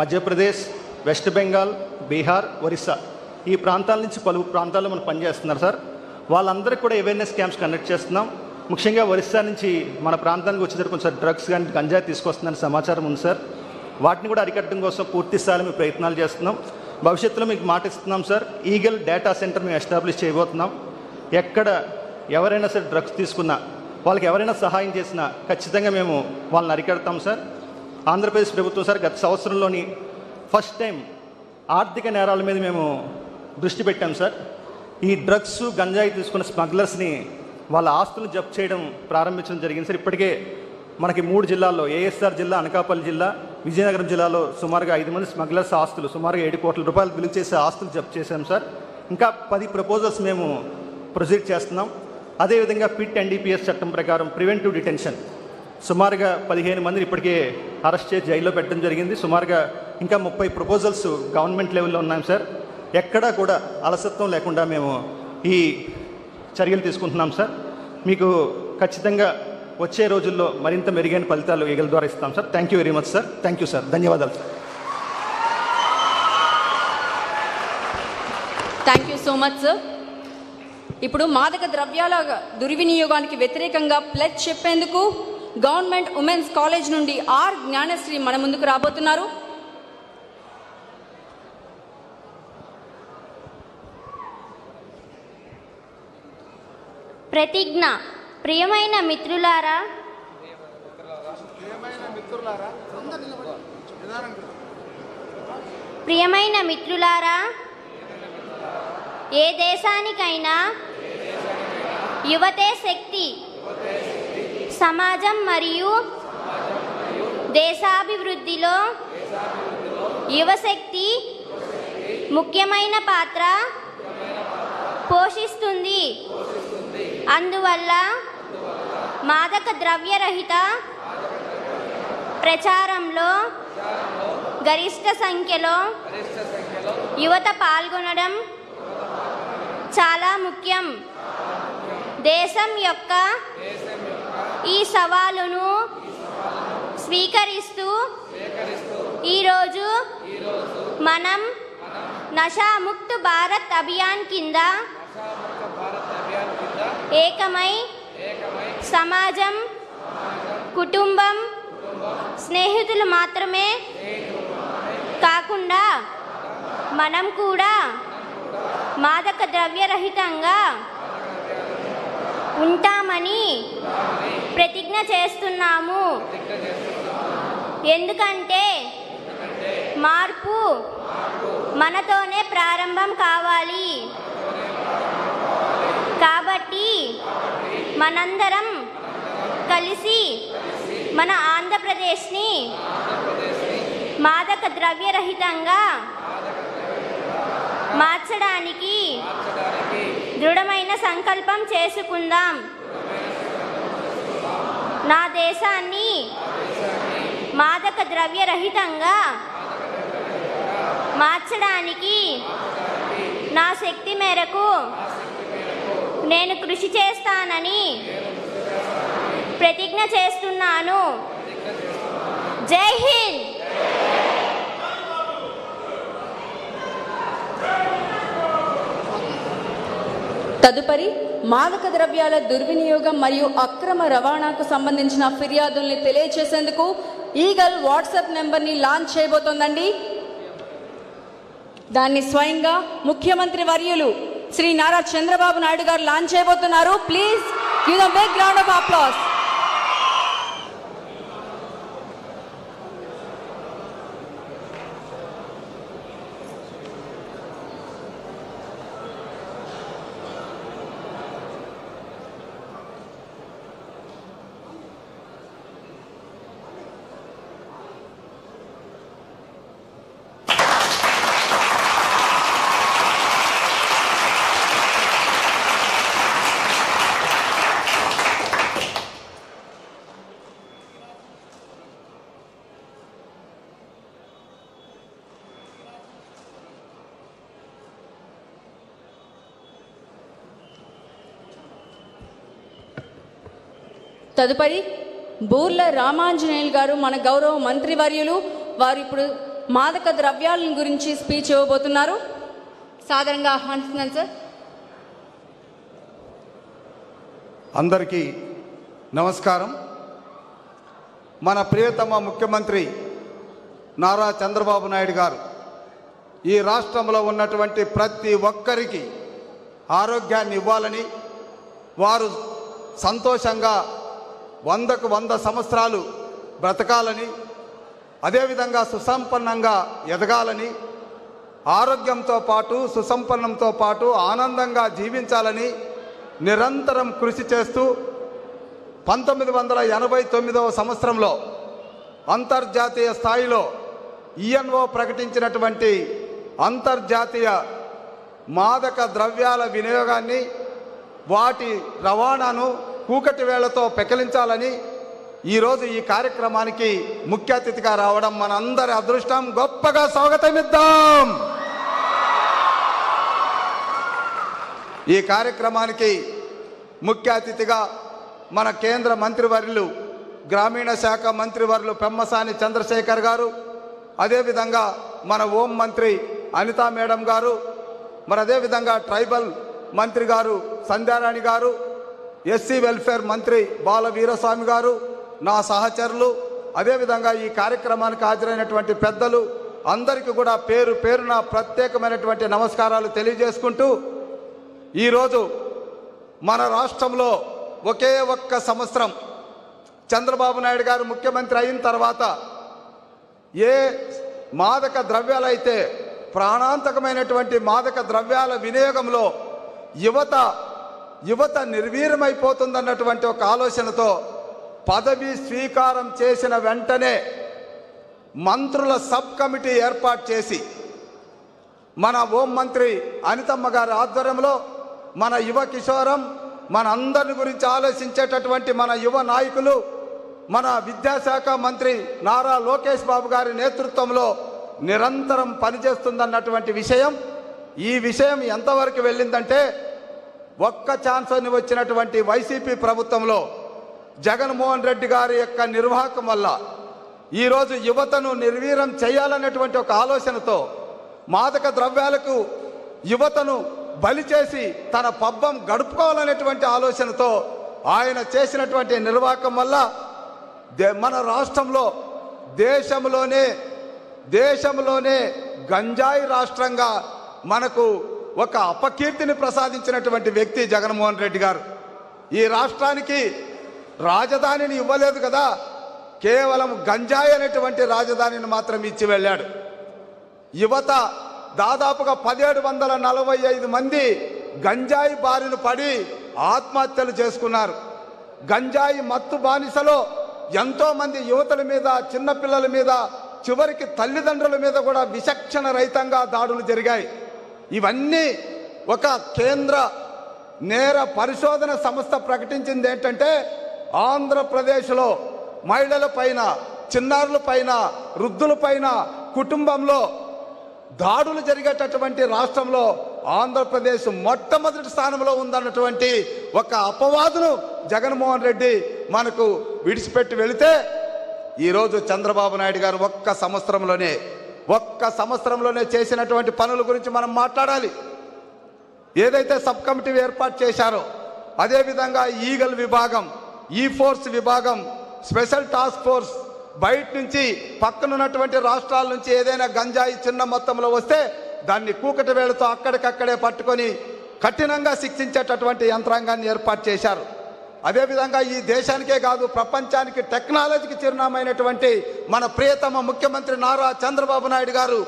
మధ్యప్రదేశ్, వెస్ట్ బెంగాల్, బీహార్, ఒరిస్సా ఈ ప్రాంతాల నుంచి పలు ప్రాంతాల్లో మనం పనిచేస్తున్నారు సార్. వాళ్ళందరికీ కూడా అవేర్నెస్ క్యాంప్స్ కండక్ట్ చేస్తున్నాం. ముఖ్యంగా ఒరిస్సా నుంచి మన ప్రాంతానికి వచ్చేసరికి కొంచెం డ్రగ్స్ కానీ గంజాయి తీసుకొస్తుందని సమాచారం ఉంది సార్. వాటిని కూడా అరికట్టడం కోసం పూర్తి స్థాయిలో మేము ప్రయత్నాలు చేస్తున్నాం. భవిష్యత్తులో మీకు మాట ఇస్తున్నాం సార్. ఈగల్ డేటా సెంటర్ మేము ఎస్టాబ్లిష్ చేయబోతున్నాం. ఎక్కడ ఎవరైనా సరే డ్రగ్స్ తీసుకున్నా, వాళ్ళకి ఎవరైనా సహాయం చేసినా ఖచ్చితంగా మేము వాళ్ళని అరికడతాం సార్. ఆంధ్రప్రదేశ్ ప్రభుత్వం సార్ గత సంవత్సరంలోని ఫస్ట్ టైం ఆర్థిక నేరాల మీద మేము దృష్టి పెట్టాం సార్. ఈ డ్రగ్స్, గంజాయి తీసుకున్న స్మగ్లర్స్ని వాళ్ళ ఆస్తులను జప్తు చేయడం ప్రారంభించడం జరిగింది సార్. ఇప్పటికే మనకి 3 జిల్లాల్లో, ఏఎస్ఆర్ జిల్లా, అనకాపల్లి జిల్లా, విజయనగరం జిల్లాలో సుమారుగా 5 మంది స్మగ్లర్స్ ఆస్తులు, సుమారుగా 7 కోట్ల రూపాయలు విలువ చేసే ఆస్తులు జప్తు చేశాం సార్. ఇంకా 10 ప్రపోజల్స్ మేము ప్రొసీడ్ చేస్తున్నాం. అదేవిధంగా పిట్ ఎన్డీపీఎస్ చట్టం ప్రకారం ప్రివెంటివ్ డిటెన్షన్ సుమారుగా 15 మందిని ఇప్పటికే అరెస్ట్ చేసి జైల్లో పెట్టడం జరిగింది. సుమారుగా ఇంకా 30 ప్రపోజల్స్ గవర్నమెంట్ లెవెల్లో ఉన్నాం సార్. ఎక్కడా కూడా అలసత్వం లేకుండా మేము ఈ చర్యలు తీసుకుంటున్నాం సార్. మీకు ఖచ్చితంగా వచ్చే రోజుల్లో మరింత మెరుగైన ఫలితాలు ఈగల్ ద్వారా ఇస్తాం sir. Thank you very much sir. Thank you sir. ధన్యవాదాలు sir. Thank you so much sir. ఇప్పుడు మాదక ద్రవ్యాల దుర్వినియోగానికి వ్యతిరేకంగా ప్లెజ్ చెప్పేందుకు గవర్నమెంట్ ఉమెన్స్ కాలేజ్ నుండి ఆర్ జ్ఞానశ్రీ మన ముందుకు రాబోతున్నారు. ప్రతిజ్ఞ. ప్రియమైన మిత్రులారా, ప్రియమైన మిత్రులారా, ఏ దేశానికైనా యువతే శక్తి. సమాజం మరియు దేశాభివృద్ధిలో యువశక్తి ముఖ్యమైన పాత్ర పోషిస్తుంది. అందువల్ల మాదక ద్రవ్యరహిత ప్రచారంలో గరిష్ట సంఖ్యలో యువత పాల్గొనడం చాలా ముఖ్యం. దేశం యొక్క ఈ సవాలును స్వీకరిస్తూ ఈరోజు మనం నషాముక్త భారత్ అభియాన్ కింద ఏకమై సమాజం, కుటుంబం, స్నేహితులు మాత్రమే కాకుండా మనం కూడా మాదక ద్రవ్యరహితంగా ఉంటామని ప్రతిజ్ఞ చేస్తున్నాము. ఎందుకంటే మార్పు మనతోనే ప్రారంభం కావాలి. కాబట్టి మనందరం కలిసి మన ఆంధ్రప్రదేశ్ని మాదక ద్రవ్యరహితంగా మార్చడానికి దృఢమైన సంకల్పం చేసుకుందాం. నా దేశాన్ని మాదక ద్రవ్యరహితంగా మార్చడానికి నా శక్తి మేరకు నేను కృషి చేస్తానని ప్రతిజ్ఞ చేస్తున్నాను. జై హింద్. తదుపరి మాదక ద్రవ్యాల దుర్వినియోగం మరియు అక్రమ రవాణాకు సంబంధించిన ఫిర్యాదుల్ని తెలియజేసేందుకు ఈగల్ వాట్సాప్ నెంబర్ని లాంచ్ చేయబోతోందండి. దాన్ని స్వయంగా ముఖ్యమంత్రి వర్యులు శ్రీ నారా చంద్రబాబు నాయుడు గారు లాంచ్ చేయబోతున్నారు. Please give the big round of applause. తదుపరి బూర్ల రామాంజనేయులు గారు మన గౌరవ మంత్రివర్యులు వారు ఇప్పుడు మాదక ద్రవ్యాల గురించి స్పీచ్ ఇవ్వబోతున్నారు. సాధారణంగా ఆహ్వానిస్తున్నాను సార్. అందరికీ నమస్కారం. మన ప్రియతమ ముఖ్యమంత్రి నారా చంద్రబాబు నాయుడు గారు ఈ రాష్ట్రంలో ఉన్నటువంటి ప్రతి ఒక్కరికి ఆరోగ్యాన్ని ఇవ్వాలని, వారు సంతోషంగా 100కు 100 సంవత్సరాలు బ్రతకాలని, అదేవిధంగా సుసంపన్నంగా ఎదగాలని, ఆరోగ్యంతో పాటు సుసంపన్నంతో పాటు ఆనందంగా జీవించాలని నిరంతరం కృషి చేస్తూ 1989వ సంవత్సరంలో అంతర్జాతీయ స్థాయిలో ఈఎన్ఓ ప్రకటించినటువంటి అంతర్జాతీయ మాదక ద్రవ్యాల వినియోగాన్ని, వాటి రవాణాను కూకటి వేళ్లతో పెకిలించాలని ఈరోజు ఈ కార్యక్రమానికి ముఖ్య అతిథిగా రావడం మనందరి అదృష్టం. గొప్పగా స్వాగతమిద్దాం. ఈ కార్యక్రమానికి ముఖ్య అతిథిగా మన కేంద్ర మంత్రివర్యులు, గ్రామీణ శాఖ మంత్రివర్యులు పెమ్మసాని చంద్రశేఖర్ గారు, అదేవిధంగా మన హోం మంత్రి అనితా మేడం గారు, మరి అదేవిధంగా ట్రైబల్ మంత్రి గారు సంధ్యారాణి గారు, ఎస్సీ వెల్ఫేర్ మంత్రి బాల వీరస్వామి గారు, నా సహచరులు, అదేవిధంగా ఈ కార్యక్రమానికి హాజరైనటువంటి పెద్దలు అందరికీ కూడా పేరు పేరున ప్రత్యేకమైనటువంటి నమస్కారాలు తెలియజేసుకుంటూ, ఈరోజు మన రాష్ట్రంలో ఒకే ఒక్క సంవత్సరం చంద్రబాబు నాయుడు గారు ముఖ్యమంత్రి అయిన తర్వాత ఏ మాదక ద్రవ్యాలైతే ప్రాణాంతకమైనటువంటి మాదక ద్రవ్యాల వినియోగంలో యువత నిర్వీర్యమైపోతుందన్నటువంటి ఒక ఆలోచనతో పదవి స్వీకారం చేసిన వెంటనే మంత్రుల సబ్ కమిటీ ఏర్పాటు చేసి మన హోంమంత్రి అనితమ్మ గారి ఆధ్వర్యంలో మన యువ కిషోరం, మన అందరి గురించి ఆలోచించేటటువంటి మన యువ నాయకులు, మన విద్యాశాఖ మంత్రి నారా లోకేష్ బాబు గారి నేతృత్వంలో నిరంతరం పనిచేస్తుందన్నటువంటి విషయం, ఈ విషయం ఎంతవరకు వెళ్ళిందంటే ఒక్క ఛాన్స్ అని వచ్చినటువంటి వైసీపీ ప్రభుత్వంలో జగన్మోహన్ రెడ్డి గారి యొక్క నిర్వాహకం వల్ల ఈరోజు యువతను నిర్వీర్యం చేయాలనేటువంటి ఒక ఆలోచనతో మాదక ద్రవ్యాలకు యువతను బలి చేసి తన పబ్బం గడుపుకోవాలనేటువంటి ఆలోచనతో ఆయన చేసినటువంటి నిర్వాహకం వల్ల మన రాష్ట్రంలో దేశంలోనే గంజాయి రాష్ట్రంగా మనకు ఒక అపకీర్తిని ప్రసాదించినటువంటి వ్యక్తి జగన్మోహన్ రెడ్డి గారు. ఈ రాష్ట్రానికి రాజధానిని ఇవ్వలేదు కదా, కేవలం గంజాయి అనేటువంటి రాజధానిని మాత్రం ఇచ్చి వెళ్ళాడు. యువత దాదాపుగా 1745 మంది గంజాయి బారిన పడి ఆత్మహత్యలు చేసుకున్నారు. గంజాయి మత్తు బానిసలో ఎంతోమంది యువతుల మీద, చిన్నపిల్లల మీద, చివరికి తల్లిదండ్రుల మీద కూడా విచక్షణ రహితంగా దాడులు జరిగాయి. ఇవన్నీ ఒక కేంద్ర నేర పరిశోధన సంస్థ ప్రకటించింది ఏంటంటే ఆంధ్రప్రదేశ్లో మహిళల పైన, చిన్నారుల పైన, వృద్ధుల పైన, కుటుంబంలో దాడులు జరిగేటటువంటి రాష్ట్రంలో ఆంధ్రప్రదేశ్ మొట్టమొదటి స్థానంలో ఉందన్నటువంటి ఒక అపవాదును జగన్మోహన్ రెడ్డి మనకు విడిచిపెట్టి వెళితే ఈరోజు చంద్రబాబు నాయుడు గారు ఒక్క సంవత్సరంలోనే చేసినటువంటి పనుల గురించి మనం మాట్లాడాలి. ఏదైతే సబ్ కమిటీ ఏర్పాటు చేశారో అదేవిధంగా ఈగల్ విభాగం, ఈ ఫోర్స్ విభాగం, స్పెషల్ టాస్క్ ఫోర్స్, బయట నుంచి పక్కనున్నటువంటి రాష్ట్రాల నుంచి ఏదైనా గంజాయి చిన్న మొత్తంలో వస్తే దాన్ని కూకటి వేళతో అక్కడికక్కడే పట్టుకొని కఠినంగా శిక్షించేటటువంటి యంత్రాంగాన్ని ఏర్పాటు చేశారు. అదేవిధంగా ఈ దేశానికే కాదు ప్రపంచానికి టెక్నాలజీకి చిరునామైనటువంటి మన ప్రియతమ ముఖ్యమంత్రి నారా చంద్రబాబు నాయుడు గారు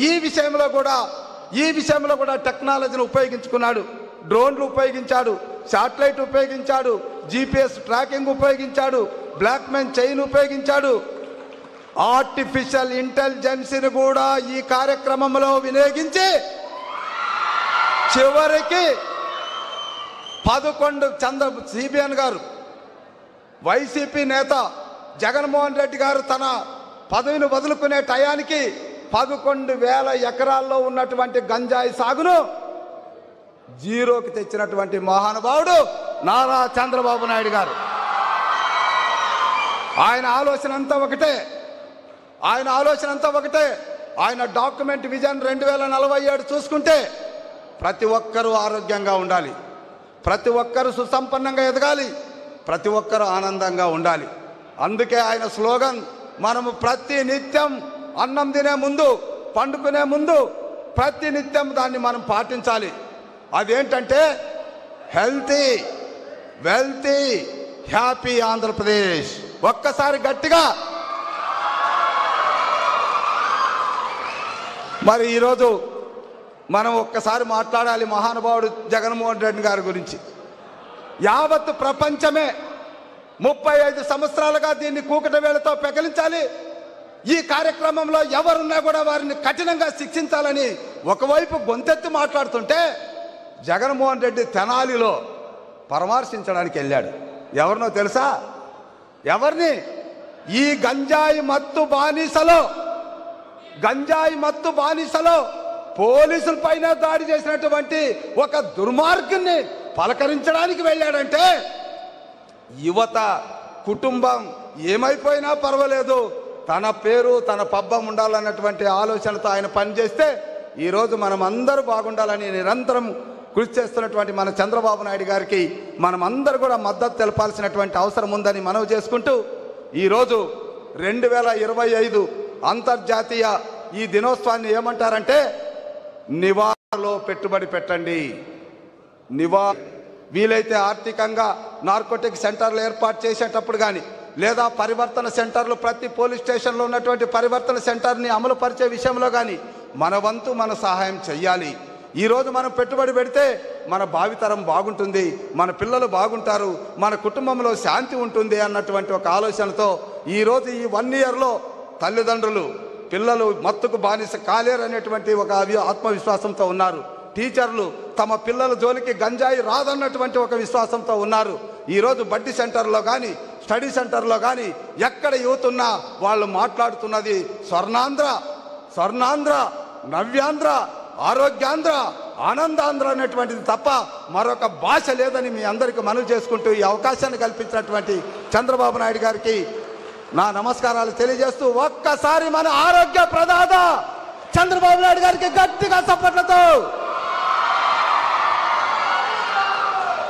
ఈ విషయంలో కూడా టెక్నాలజీని ఉపయోగించుకున్నాడు. డ్రోన్లు ఉపయోగించాడు, శాటిలైట్ ఉపయోగించాడు, GPS ట్రాకింగ్ ఉపయోగించాడు, బ్లాక్ మెయిన్ చైన్ ఉపయోగించాడు, ఆర్టిఫిషియల్ ఇంటెలిజెన్స్ని కూడా ఈ కార్యక్రమంలో వినియోగించి చివరికి 11 సిబిఎన్ గారు, వైసీపీ నేత జగన్మోహన్ రెడ్డి గారు తన పదవిని వదులుకునే టయానికి 11,000 ఎకరాల్లో ఉన్నటువంటి గంజాయి సాగును జీరోకి తెచ్చినటువంటి మహానుభావుడు నారా చంద్రబాబు నాయుడు గారు. ఆయన ఆలోచన అంతా ఒకటే. ఆయన డాక్యుమెంట్ విజన్ 2047 చూసుకుంటే ప్రతి ఒక్కరూ ఆరోగ్యంగా ఉండాలి, ప్రతి ఒక్కరూ సుసంపన్నంగా ఎదగాలి, ప్రతి ఒక్కరూ ఆనందంగా ఉండాలి. అందుకే ఆయన స్లోగన్ మనము ప్రతి నిత్యం అన్నం తినే ముందు, పండుకునే ముందు ప్రతి నిత్యం దాన్ని మనం పాటించాలి. అదేంటంటే హెల్తీ, వెల్తీ, హ్యాపీ ఆంధ్రప్రదేశ్. ఒక్కసారి గట్టిగా మరి ఈరోజు మనం ఒక్కసారి మాట్లాడాలి మహానుభావుడు జగన్మోహన్ రెడ్డి గారి గురించి. యావత్ ప్రపంచమే 35 సంవత్సరాలుగా దీన్ని కూకట వేళతో పెకలించాలి, ఈ కార్యక్రమంలో ఎవరున్నా కూడా వారిని కఠినంగా శిక్షించాలని ఒకవైపు గొంతెత్తి మాట్లాడుతుంటే జగన్మోహన్ రెడ్డి తెనాలిలో పరామర్శించడానికి వెళ్ళాడు. ఎవరినో తెలుసా? ఎవరిని? ఈ గంజాయి మత్తు బానిసలో పోలీసుల పైన దాడి చేసినటువంటి ఒక దుర్మార్గుని పలకరించడానికి వెళ్ళాడంటే యువత, కుటుంబం ఏమైపోయినా పర్వాలేదు, తన పేరు తన పబ్బం ఉండాలన్నటువంటి ఆలోచనతో ఆయన పనిచేస్తే ఈరోజు మనం అందరూ బాగుండాలని నిరంతరం కృషి చేస్తున్నటువంటి మన చంద్రబాబు నాయుడు గారికి మనం అందరూ కూడా మద్దతు తెలపాల్సినటువంటి అవసరం ఉందని మనవి చేసుకుంటూ ఈరోజు 2025 అంతర్జాతీయ ఈ దినోత్సవాన్ని ఏమంటారంటే నివారణలో పెట్టుబడి పెట్టండి. వీలైతే ఆర్థికంగా నార్కోటిక్ సెంటర్లు ఏర్పాటు చేసేటప్పుడు కానీ లేదా పరివర్తన సెంటర్లు ప్రతి పోలీస్ స్టేషన్లో ఉన్నటువంటి పరివర్తన సెంటర్ని అమలు పరిచే విషయంలో కానీ మన వంతు మన సహాయం చెయ్యాలి. ఈరోజు మనం పెట్టుబడి పెడితే మన భావితరం బాగుంటుంది, మన పిల్లలు బాగుంటారు, మన కుటుంబంలో శాంతి ఉంటుంది అన్నటువంటి ఒక ఆలోచనతో ఈరోజు ఈ 1 ఇయర్లో తల్లిదండ్రులు పిల్లలు మత్తుకు బానిస కాలేరు అనేటువంటి ఒక ఆత్మవిశ్వాసంతో ఉన్నారు. టీచర్లు తమ పిల్లల జోలికి గంజాయి రాదన్నటువంటి ఒక విశ్వాసంతో ఉన్నారు. ఈరోజు బడ్డీ సెంటర్లో కానీ స్టడీ సెంటర్లో కానీ ఎక్కడ యూత్ ఉన్నా వాళ్ళు మాట్లాడుతున్నది స్వర్ణాంధ్ర, నవ్యాంధ్ర, ఆరోగ్యాంధ్ర, ఆనందాంధ్ర అనేటువంటిది తప్ప మరొక భాష లేదని మీ అందరికీ మనవి చేసుకుంటూ ఈ అవకాశాన్ని కల్పించినటువంటి చంద్రబాబు నాయుడు గారికి నా నమస్కారాలు తెలియజేస్తూ ఒక్కసారి మన ఆరోగ్య ప్రదాత చంద్రబాబు నాయుడు గారికి గట్టిగా చప్పట్లతో.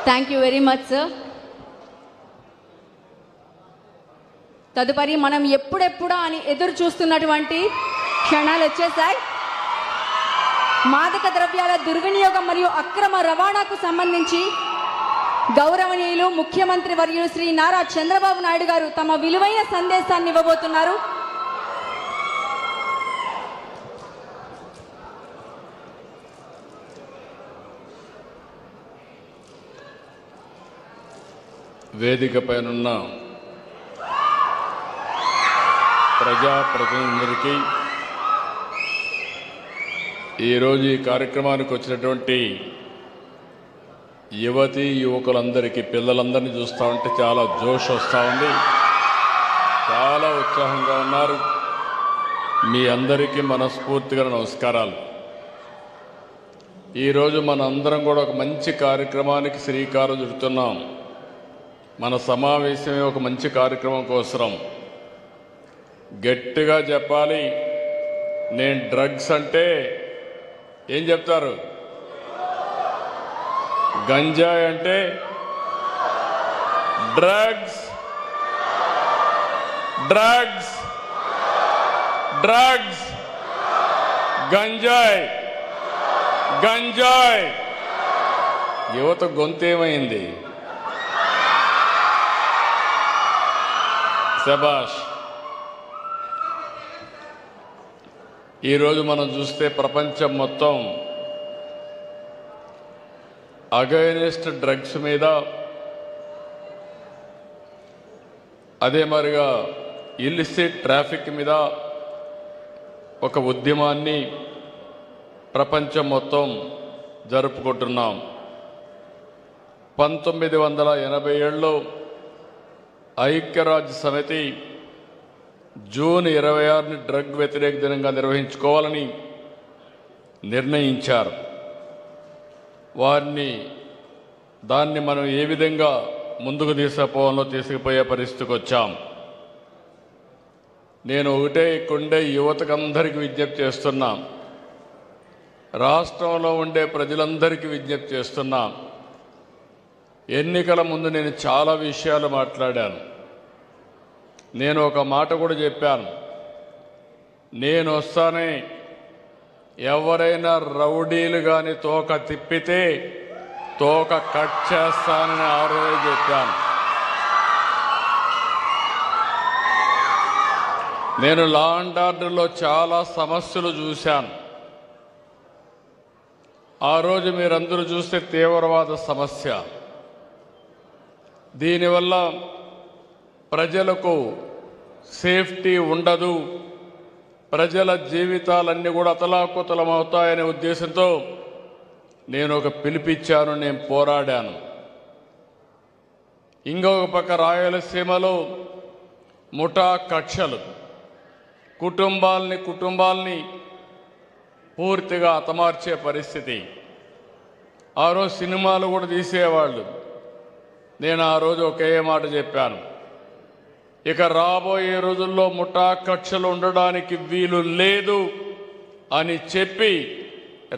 Thank you very much sir. తదుపరి మనం ఎప్పుడెప్పుడా అని ఎదురు చూస్తున్నటువంటి క్షణాలు వచ్చేసాయి. మాదక ద్రవ్యాల దుర్వినియోగం మరియు అక్రమ రవాణాకు సంబంధించి గౌరవనీయులు ముఖ్యమంత్రి వర్యులు శ్రీ నారా చంద్రబాబు నాయుడు గారు తమ విలువైన సందేశాన్ని ఇవ్వబోతున్నారు. వేదిక పైనున్న ప్రజాప్రతినిధులకి, ఈరోజు ఈ కార్యక్రమానికి వచ్చినటువంటి యువతీ యువకులందరికీ, పిల్లలందరినీ చూస్తూ ఉంటే చాలా జోష్ వస్తూ ఉంది, చాలా ఉత్సాహంగా ఉన్నారు. మీ అందరికీ మనస్ఫూర్తిగా నమస్కారాలు. ఈరోజు మన అందరం కూడా ఒక మంచి కార్యక్రమానికి శ్రీకారం చుడుతున్నాం. మన సమావేశమే ఒక మంచి కార్యక్రమం కోసం. గట్టిగా చెప్పాలి, నేను డ్రగ్స్ అంటే ఏం చెప్తారు? గంజాయి అంటే డ్రగ్స్, డ్రగ్స్, డ్రగ్స్, గంజాయి, గంజాయి. యువత గొంతేమైంది? శబాష్. ఈరోజు మనం చూస్తే ప్రపంచం మొత్తం అగైనెస్ట్ డ్రగ్స్ మీద, అదే మరిగా ఇల్లిసిట్ ట్రాఫిక్ మీద ఒక ఉద్యమాన్ని ప్రపంచం మొత్తం జరుపుకుంటున్నాం. 1987లో ఐక్యరాజ్య సమితి జూన్ 26ని డ్రగ్ వ్యతిరేక దినంగా నిర్వహించుకోవాలని నిర్ణయించారు. దాన్ని మనం ఏ విధంగా ముందుకు తీసుకుపోయే పరిస్థితికి వచ్చాం. నేను ఒకటే ఇక్కడుండే యువతకందరికీ విజ్ఞప్తి చేస్తున్నా, రాష్ట్రంలో ఉండే ప్రజలందరికీ విజ్ఞప్తి చేస్తున్నా. ఎన్నికల ముందు నేను చాలా విషయాలు మాట్లాడాను. నేను ఒక మాట కూడా చెప్పాను, నేను వస్తానే ఎవరైనా రౌడీలు కానీ తోక తిప్పితే తోక కట్ చేస్తానని ఆ రోజు చెప్పాను. నేను లా అండ్ ఆర్డర్లో చాలా సమస్యలు చూశాను. ఆ రోజు మీరందరూ చూస్తే తీవ్రవాద సమస్య. దీనివల్ల ప్రజలకు సేఫ్టీ ఉండదు, ప్రజల జీవితాలన్నీ కూడా అతలాకుతలమవుతాయనే ఉద్దేశంతో నేను ఒక పిలిపిచ్చాను, నేను పోరాడాను. ఇంకొక పక్క రాయలసీమలో ముఠా కక్షలు కుటుంబాల్ని పూర్తిగా హతమార్చే పరిస్థితి. ఆ రోజు సినిమాలు కూడా తీసేవాళ్ళు. నేను ఆ రోజు ఒకే మాట చెప్పాను, ఇక రాబోయే రోజుల్లో ముఠా కక్షలు ఉండడానికి వీలు లేదు అని చెప్పి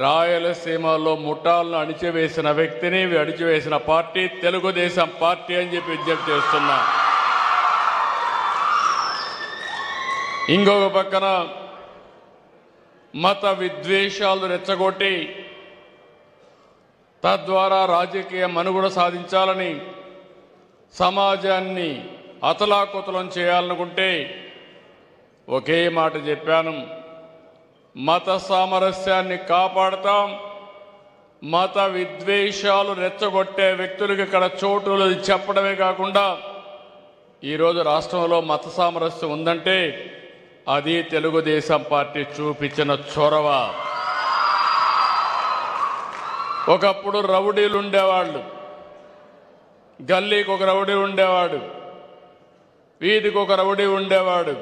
రాయలసీమలో ముఠాలను అణిచివేసిన వ్యక్తిని, అణిచివేసిన పార్టీ తెలుగుదేశం పార్టీ అని చెప్పి విజ్ఞప్తి చేస్తున్నా. ఇంకొక పక్కన మత విద్వేషాలు రెచ్చగొట్టి తద్వారా రాజకీయ మనుగడ సాధించాలని సమాజాన్ని అతలాకుతలం చేయాలనుకుంటే ఒకే మాట చెప్పాను, మత సామరస్యాన్ని కాపాడతాం, మత విద్వేషాలు రెచ్చగొట్టే వ్యక్తులకు ఇక్కడ చోటు చెప్పడమే కాకుండా ఈరోజు రాష్ట్రంలో మత సామరస్యం ఉందంటే అది తెలుగుదేశం పార్టీ చూపించిన చొరవ. ఒకప్పుడు రౌడీలు ఉండేవాళ్ళు, గల్లీకి ఒక రౌడీ ఉండేవాడు, వీధికి ఒక రౌడీ ఉండేవాడు.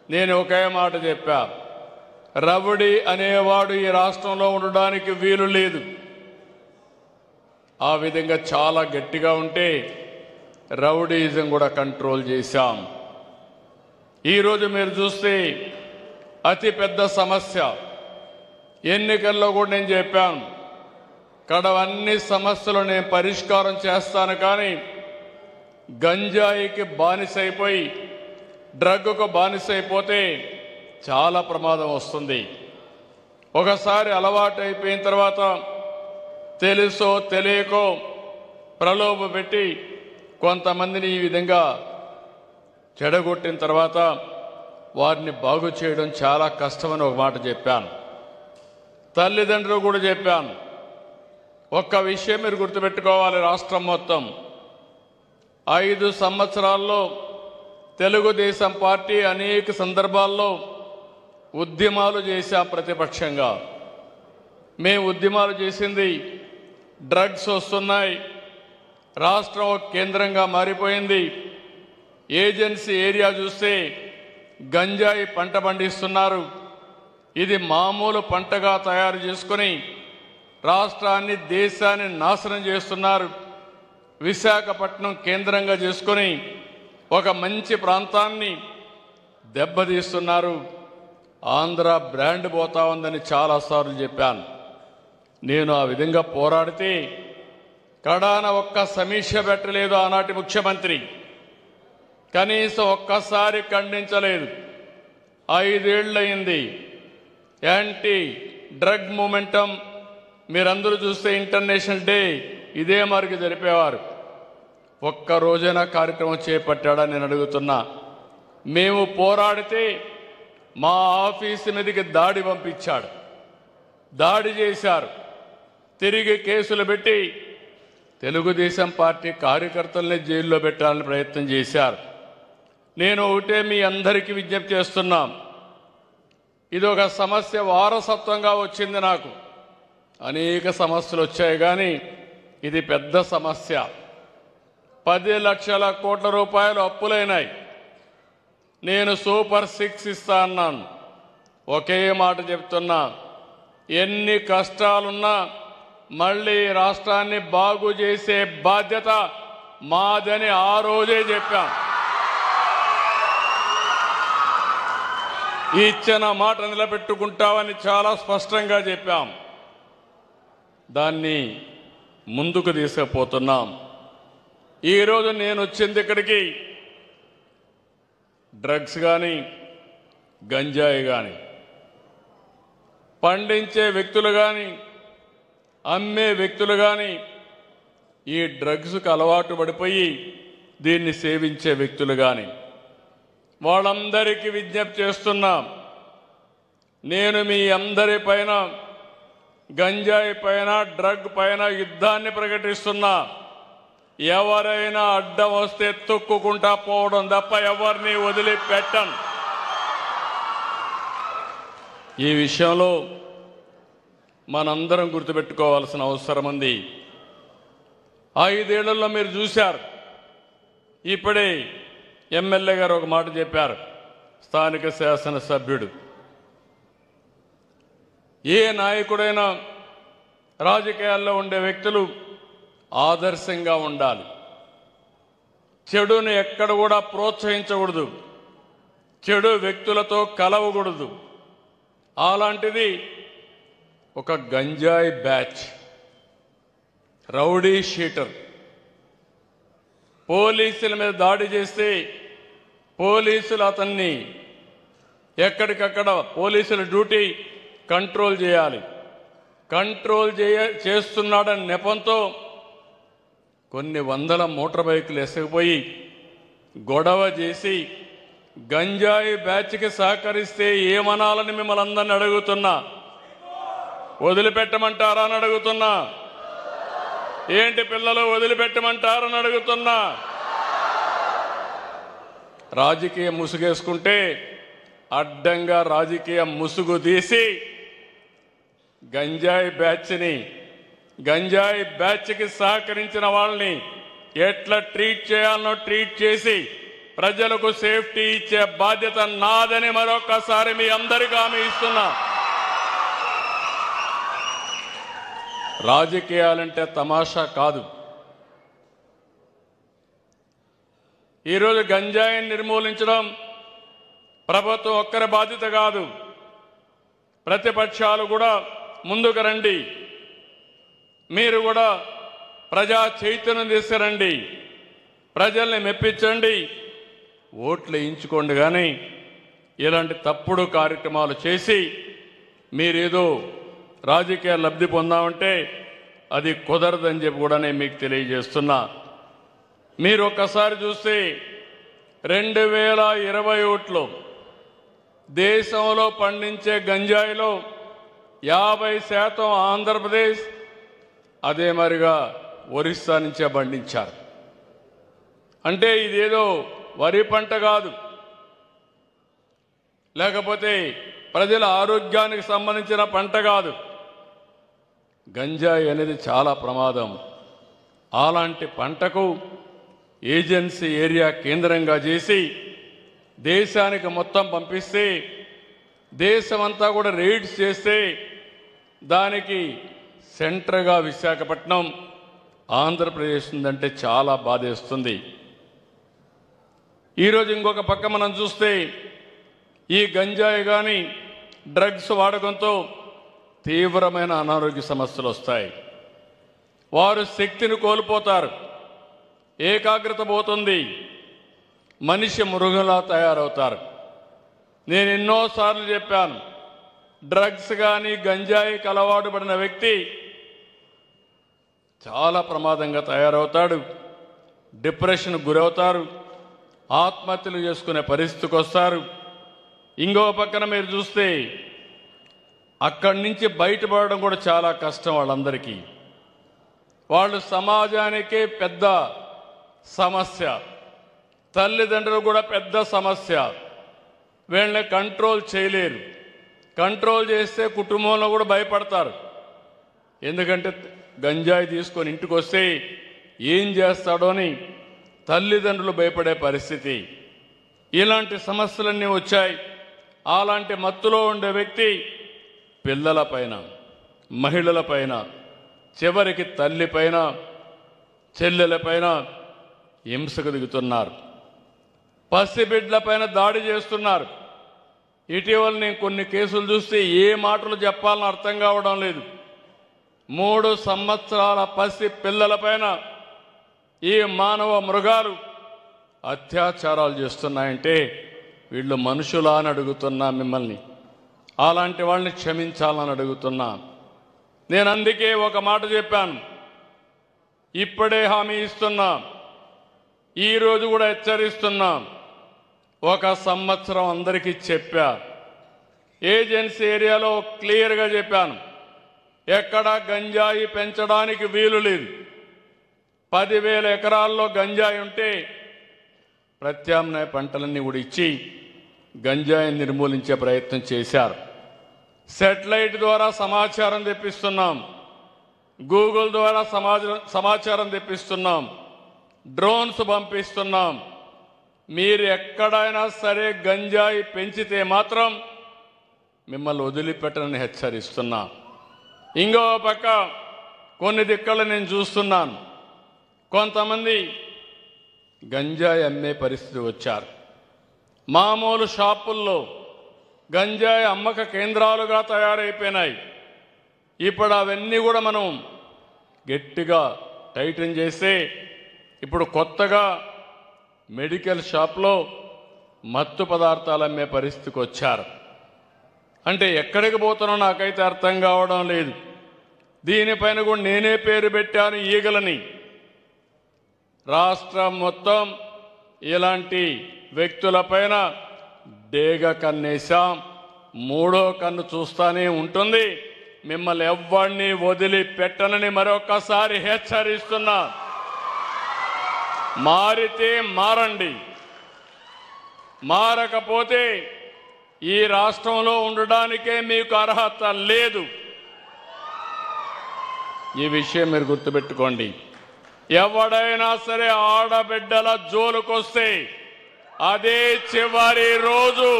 నేను ఒకే మాట చెప్పా, రౌడీ అనేవాడు ఈ రాష్ట్రంలో ఉండడానికి వీలు లేదు. ఆ విధంగా చాలా గట్టిగా ఉంటే రౌడీజం కూడా కంట్రోల్ చేశాం. ఈరోజు మీరు చూస్తే అతి పెద్ద సమస్య, ఎన్నికల్లో కూడా నేను చెప్పాను, కడవన్నీ సమస్యలు నేను పరిష్కారం చేస్తాను, కానీ గంజాయికి బానిసైపోయి డ్రగ్కు బానిసైపోతే చాలా ప్రమాదం వస్తుంది. ఒకసారి అలవాటు అయిపోయిన తర్వాత తెలుసో తెలియకో ప్రలోభ పెట్టి కొంతమందిని ఈ విధంగా చెడగొట్టిన తర్వాత వారిని బాగు చేయడం చాలా కష్టమని ఒక మాట చెప్పాను. తల్లిదండ్రులు కూడా చెప్పాను. ఒక్క విషయం మీరు గుర్తుపెట్టుకోవాలి, రాష్ట్రం మొత్తం 5 సంవత్సరాల్లో తెలుగుదేశం పార్టీ అనేక సందర్భాల్లో ఉద్యమాలు చేశాం. ప్రతిపక్షంగా మేము ఉద్యమాలు చేసింది, డ్రగ్స్ వస్తున్నాయి, రాష్ట్రం ఒక కేంద్రంగా మారిపోయింది, ఏజెన్సీ ఏరియా చూస్తే గంజాయి పంట పండిస్తున్నారు, ఇది మామూలు పంటగా తయారు చేసుకొని రాష్ట్రాన్ని దేశాన్ని నాశనం చేస్తున్నారు, విశాఖపట్నం కేంద్రంగా చేసుకొని ఒక మంచి ప్రాంతాన్ని దెబ్బతీస్తున్నారు, ఆంధ్ర బ్రాండ్ పోతా ఉందని చాలాసార్లు చెప్పాను. నేను ఆ విధంగా పోరాడితే కడాన ఒక్క సమీక్ష పెట్టలేదు ఆనాటి ముఖ్యమంత్రి, కనీసం ఒక్కసారి ఖండించలేదు. 5 ఏళ్ళయింది. యాంటీ డ్రగ్ మూమెంటం మీరందరూ చూస్తే ఇంటర్నేషనల్ డే ఇదే మరికి జరిపేవారు. ఒక్క రోజైనా కార్యక్రమం చేపట్టాడని నేను అడుగుతున్నా. మేము పోరాడితే మా ఆఫీసు మీదకి దాడి పంపించాడు, దాడి చేశారు, తిరిగి కేసులు పెట్టి తెలుగుదేశం పార్టీ కార్యకర్తల్ని జైల్లో పెట్టాలని ప్రయత్నం చేశారు. నేను ఒకటే మీ అందరికీ విజ్ఞప్తి చేస్తున్నాం, ఇది ఒక సమస్య వారసత్వంగా వచ్చింది. నాకు అనేక సమస్యలు వచ్చాయి, కానీ ఇది పెద్ద సమస్య. 10 లక్షల కోట్ల రూపాయలు అప్పులైనాయి. నేను సూపర్ 6 ఇస్తా అన్నాను. ఒకే మాట చెప్తున్నా, ఎన్ని కష్టాలున్నా మళ్ళీ రాష్ట్రాన్ని బాగు చేసే బాధ్యత మాదని ఆ రోజే చెప్పాం. ఇచ్చిన మాట నిలబెట్టుకుంటామని చాలా స్పష్టంగా చెప్పాం. దాన్ని ముందుకు తీసుకుపోతున్నాం. ఈరోజు నేను వచ్చింది ఇక్కడికి డ్రగ్స్ కానీ గంజాయి కానీ పండించే వ్యక్తులు కానీ అమ్మే వ్యక్తులు కానీ ఈ డ్రగ్స్కు అలవాటు పడిపోయి దీన్ని సేవించే వ్యక్తులు కానీ వాళ్ళందరికీ విజ్ఞప్తి చేస్తున్నాం. నేను మీ అందరి పైన గంజాయి పైన డ్రగ్ పైన యుద్ధాన్ని ప్రకటిస్తున్నా. ఎవరైనా అడ్డం వస్తే తొక్కుకుంటా పోవడం తప్ప ఎవరిని వదిలిపెట్టను. ఈ విషయంలో మనందరం గుర్తుపెట్టుకోవాల్సిన అవసరం ఉంది. 5 ఏళ్లలో మీరు చూశారు. ఇప్పుడే ఎమ్మెల్యే గారు ఒక మాట చెప్పారు, స్థానిక శాసనసభ్యుడు. ఏ నాయకుడైనా రాజకీయాల్లో ఉండే వ్యక్తులు ఆదర్శంగా ఉండాలి. చెడును ఎక్కడ కూడా ప్రోత్సహించకూడదు, చెడు వ్యక్తులతో కలవకూడదు. అలాంటిది ఒక గంజాయి బ్యాచ్, రౌడీ షీటర్ పోలీసుల మీద దాడి చేస్తే పోలీసులు అతన్ని ఎక్కడికక్కడ పోలీసుల డ్యూటీ కంట్రోల్ చేయాలి. కంట్రోల్ చేస్తున్నాడని నెపంతో కొన్ని వందల మోటార్ బైకులు ఎసగిపోయి గొడవ చేసి గంజాయి బ్యాచ్కి సహకరిస్తే ఏమనాలని మిమ్మల్ని అందరిని అడుగుతున్నా. వదిలిపెట్టమంటారా అని అడుగుతున్నా. ఏంటి పిల్లలు వదిలిపెట్టమంటారని అడుగుతున్నా. రాజకీయ ముసుగేసుకుంటే అడ్డంగా రాజకీయ ముసుగు తీసి గంజాయి బ్యాచ్కి సహకరించిన వాళ్ళని ఎట్లా ట్రీట్ చేయాలనో ట్రీట్ చేసి ప్రజలకు సేఫ్టీ ఇచ్చే బాధ్యత నాదని మరొకసారి మీ అందరికీ హామీ ఇస్తున్నా. రాజకీయాలంటే తమాషా కాదు. ఈరోజు గంజాయిని నిర్మూలించడం ప్రభుత్వం ఒక్కరి బాధ్యత కాదు. ప్రతిపక్షాలు కూడా ముందుకు రండి. మీరు కూడా ప్రజా చైతన్యం తీసుకురండి. ప్రజల్ని మెప్పించండి. ఓట్లు వేయించుకోండి. కానీ ఇలాంటి తప్పుడు కార్యక్రమాలు చేసి మీరేదో రాజకీయ లబ్ధి పొందామంటే అది కుదరదని చెప్పి కూడా నేను మీకు తెలియజేస్తున్నా. మీరు ఒక్కసారి చూస్తే 2021లో దేశంలో పండించే గంజాయిలో 50% ఆంధ్రప్రదేశ్, అదే మరిగా ఒరిస్సా నుంచే పండించారు. అంటే ఇదేదో వరి పంట కాదు, లేకపోతే ప్రజల ఆరోగ్యానికి సంబంధించిన పంట కాదు. గంజాయి అనేది చాలా ప్రమాదం. అలాంటి పంటకు ఏజెన్సీ ఏరియా కేంద్రంగా చేసి దేశానికి మొత్తం పంపిస్తే, దేశమంతా కూడా రైడ్స్ చేస్తే దానికి సెంటర్గా విశాఖపట్నం ఆంధ్రప్రదేశ్ ఉందంటే చాలా బాధేస్తుంది. ఈరోజు ఇంకొక పక్క మనం చూస్తే ఈ గంజాయి కానీ డ్రగ్స్ వాడకంతో తీవ్రమైన అనారోగ్య సమస్యలు వస్తాయి. వారు శక్తిని కోల్పోతారు, ఏకాగ్రత పోతుంది, మనిషి మృగంలా తయారవుతారు. నేను ఎన్నోసార్లు చెప్పాను, డ్రగ్స్ కానీ గంజాయికి అలవాటు పడిన వ్యక్తి చాలా ప్రమాదంగా తయారవుతాడు, డిప్రెషన్కు గురవుతారు, ఆత్మహత్యలు చేసుకునే పరిస్థితికి వస్తారు. ఇంకో పక్కన మీరు చూస్తే అక్కడి నుంచి బయటపడడం కూడా చాలా కష్టం వాళ్ళందరికీ. వాళ్ళు సమాజానికే పెద్ద సమస్య, తల్లిదండ్రులు కూడా పెద్ద సమస్య. వీళ్ళని కంట్రోల్ చేయలేరు. కంట్రోల్ చేస్తే కుటుంబంలో కూడా భయపడతారు. ఎందుకంటే గంజాయి తీసుకొని ఇంటికి వస్తే ఏం చేస్తాడో అని తల్లిదండ్రులు భయపడే పరిస్థితి. ఇలాంటి సమస్యలన్నీ వచ్చాయి. అలాంటి మత్తులో ఉండే వ్యక్తి పిల్లలపైన, మహిళలపైన, చివరికి తల్లిపైన, చెల్లెలపైన హింసకు దిగుతున్నారు. పసిబిడ్డలపైన దాడి చేస్తున్నారు. ఇటీవల నేను కొన్ని కేసులు చూస్తే ఏ మాటలు చెప్పాలని అర్థం కావడం లేదు. 3 సంవత్సరాల పసి పిల్లలపైన ఈ మానవ మృగాలు అత్యాచారాలు చేస్తున్నాయంటే వీళ్ళు మనుషులా అని అడుగుతున్నా మిమ్మల్ని. అలాంటి వాళ్ళని క్షమించాలని అడుగుతున్నా. నేను అందుకే ఒక మాట చెప్పాను, ఇప్పుడే హామీ ఇస్తున్నా, ఈరోజు కూడా హెచ్చరిస్తున్నాం. 1 సంవత్సరం అందరికీ చెప్పా, ఏజెన్సీ ఏరియాలో క్లియర్గా చెప్పాను, ఎక్కడా గంజాయి పెంచడానికి వీలు లేదు. 10,000 ఎకరాల్లో గంజాయి ఉంటే ప్రత్యామ్నాయ పంటలన్నీ కూడా ఇచ్చి గంజాయిని నిర్మూలించే ప్రయత్నం చేశారు. శాటిలైట్ ద్వారా సమాచారం తెప్పిస్తున్నాం, గూగుల్ ద్వారా సమాచారం తెప్పిస్తున్నాం, డ్రోన్స్ పంపిస్తున్నాం. మీరు ఎక్కడైనా సరే గంజాయి పెంచితే మాత్రం మిమ్మల్ని వదిలిపెట్టనని హెచ్చరిస్తున్నా. ఇంకో పక్క కొన్ని దిక్కలు నేను చూస్తున్నాను, కొంతమంది గంజాయి అమ్మే పరిస్థితి వచ్చారు. మామూలు షాపుల్లో గంజాయి అమ్మక కేంద్రాలుగా తయారైపోయినాయి. ఇప్పుడు అవన్నీ కూడా మనం గట్టిగా టైటన్ చేస్తే ఇప్పుడు కొత్తగా మెడికల్ షాప్లో మత్తు పదార్థాలు అమ్మే పరిస్థితికి వచ్చారు. అంటే ఎక్కడికి పోతున్నా నాకైతే అర్థం కావడం లేదు. దీనిపైన కూడా నేనే పేరు పెట్టాను, ఈగలని. రాష్ట్రం మొత్తం ఇలాంటి వ్యక్తులపైన డేగ కన్నేశాం. మూడో కన్ను చూస్తానే ఉంటుంది. మిమ్మల్ని ఎవ్వరిని వదిలిపెట్టనని మరొకసారి హెచ్చరిస్తున్నా. మారితే మారండి, మారకపోతే ఈ రాష్ట్రంలో ఉండడానికే మీకు అర్హత లేదు. ఈ విషయం మీరు గుర్తుపెట్టుకోండి. ఎవడైనా సరే ఆడబిడ్డల జోలుకొస్తే అదే చివరి రోజు.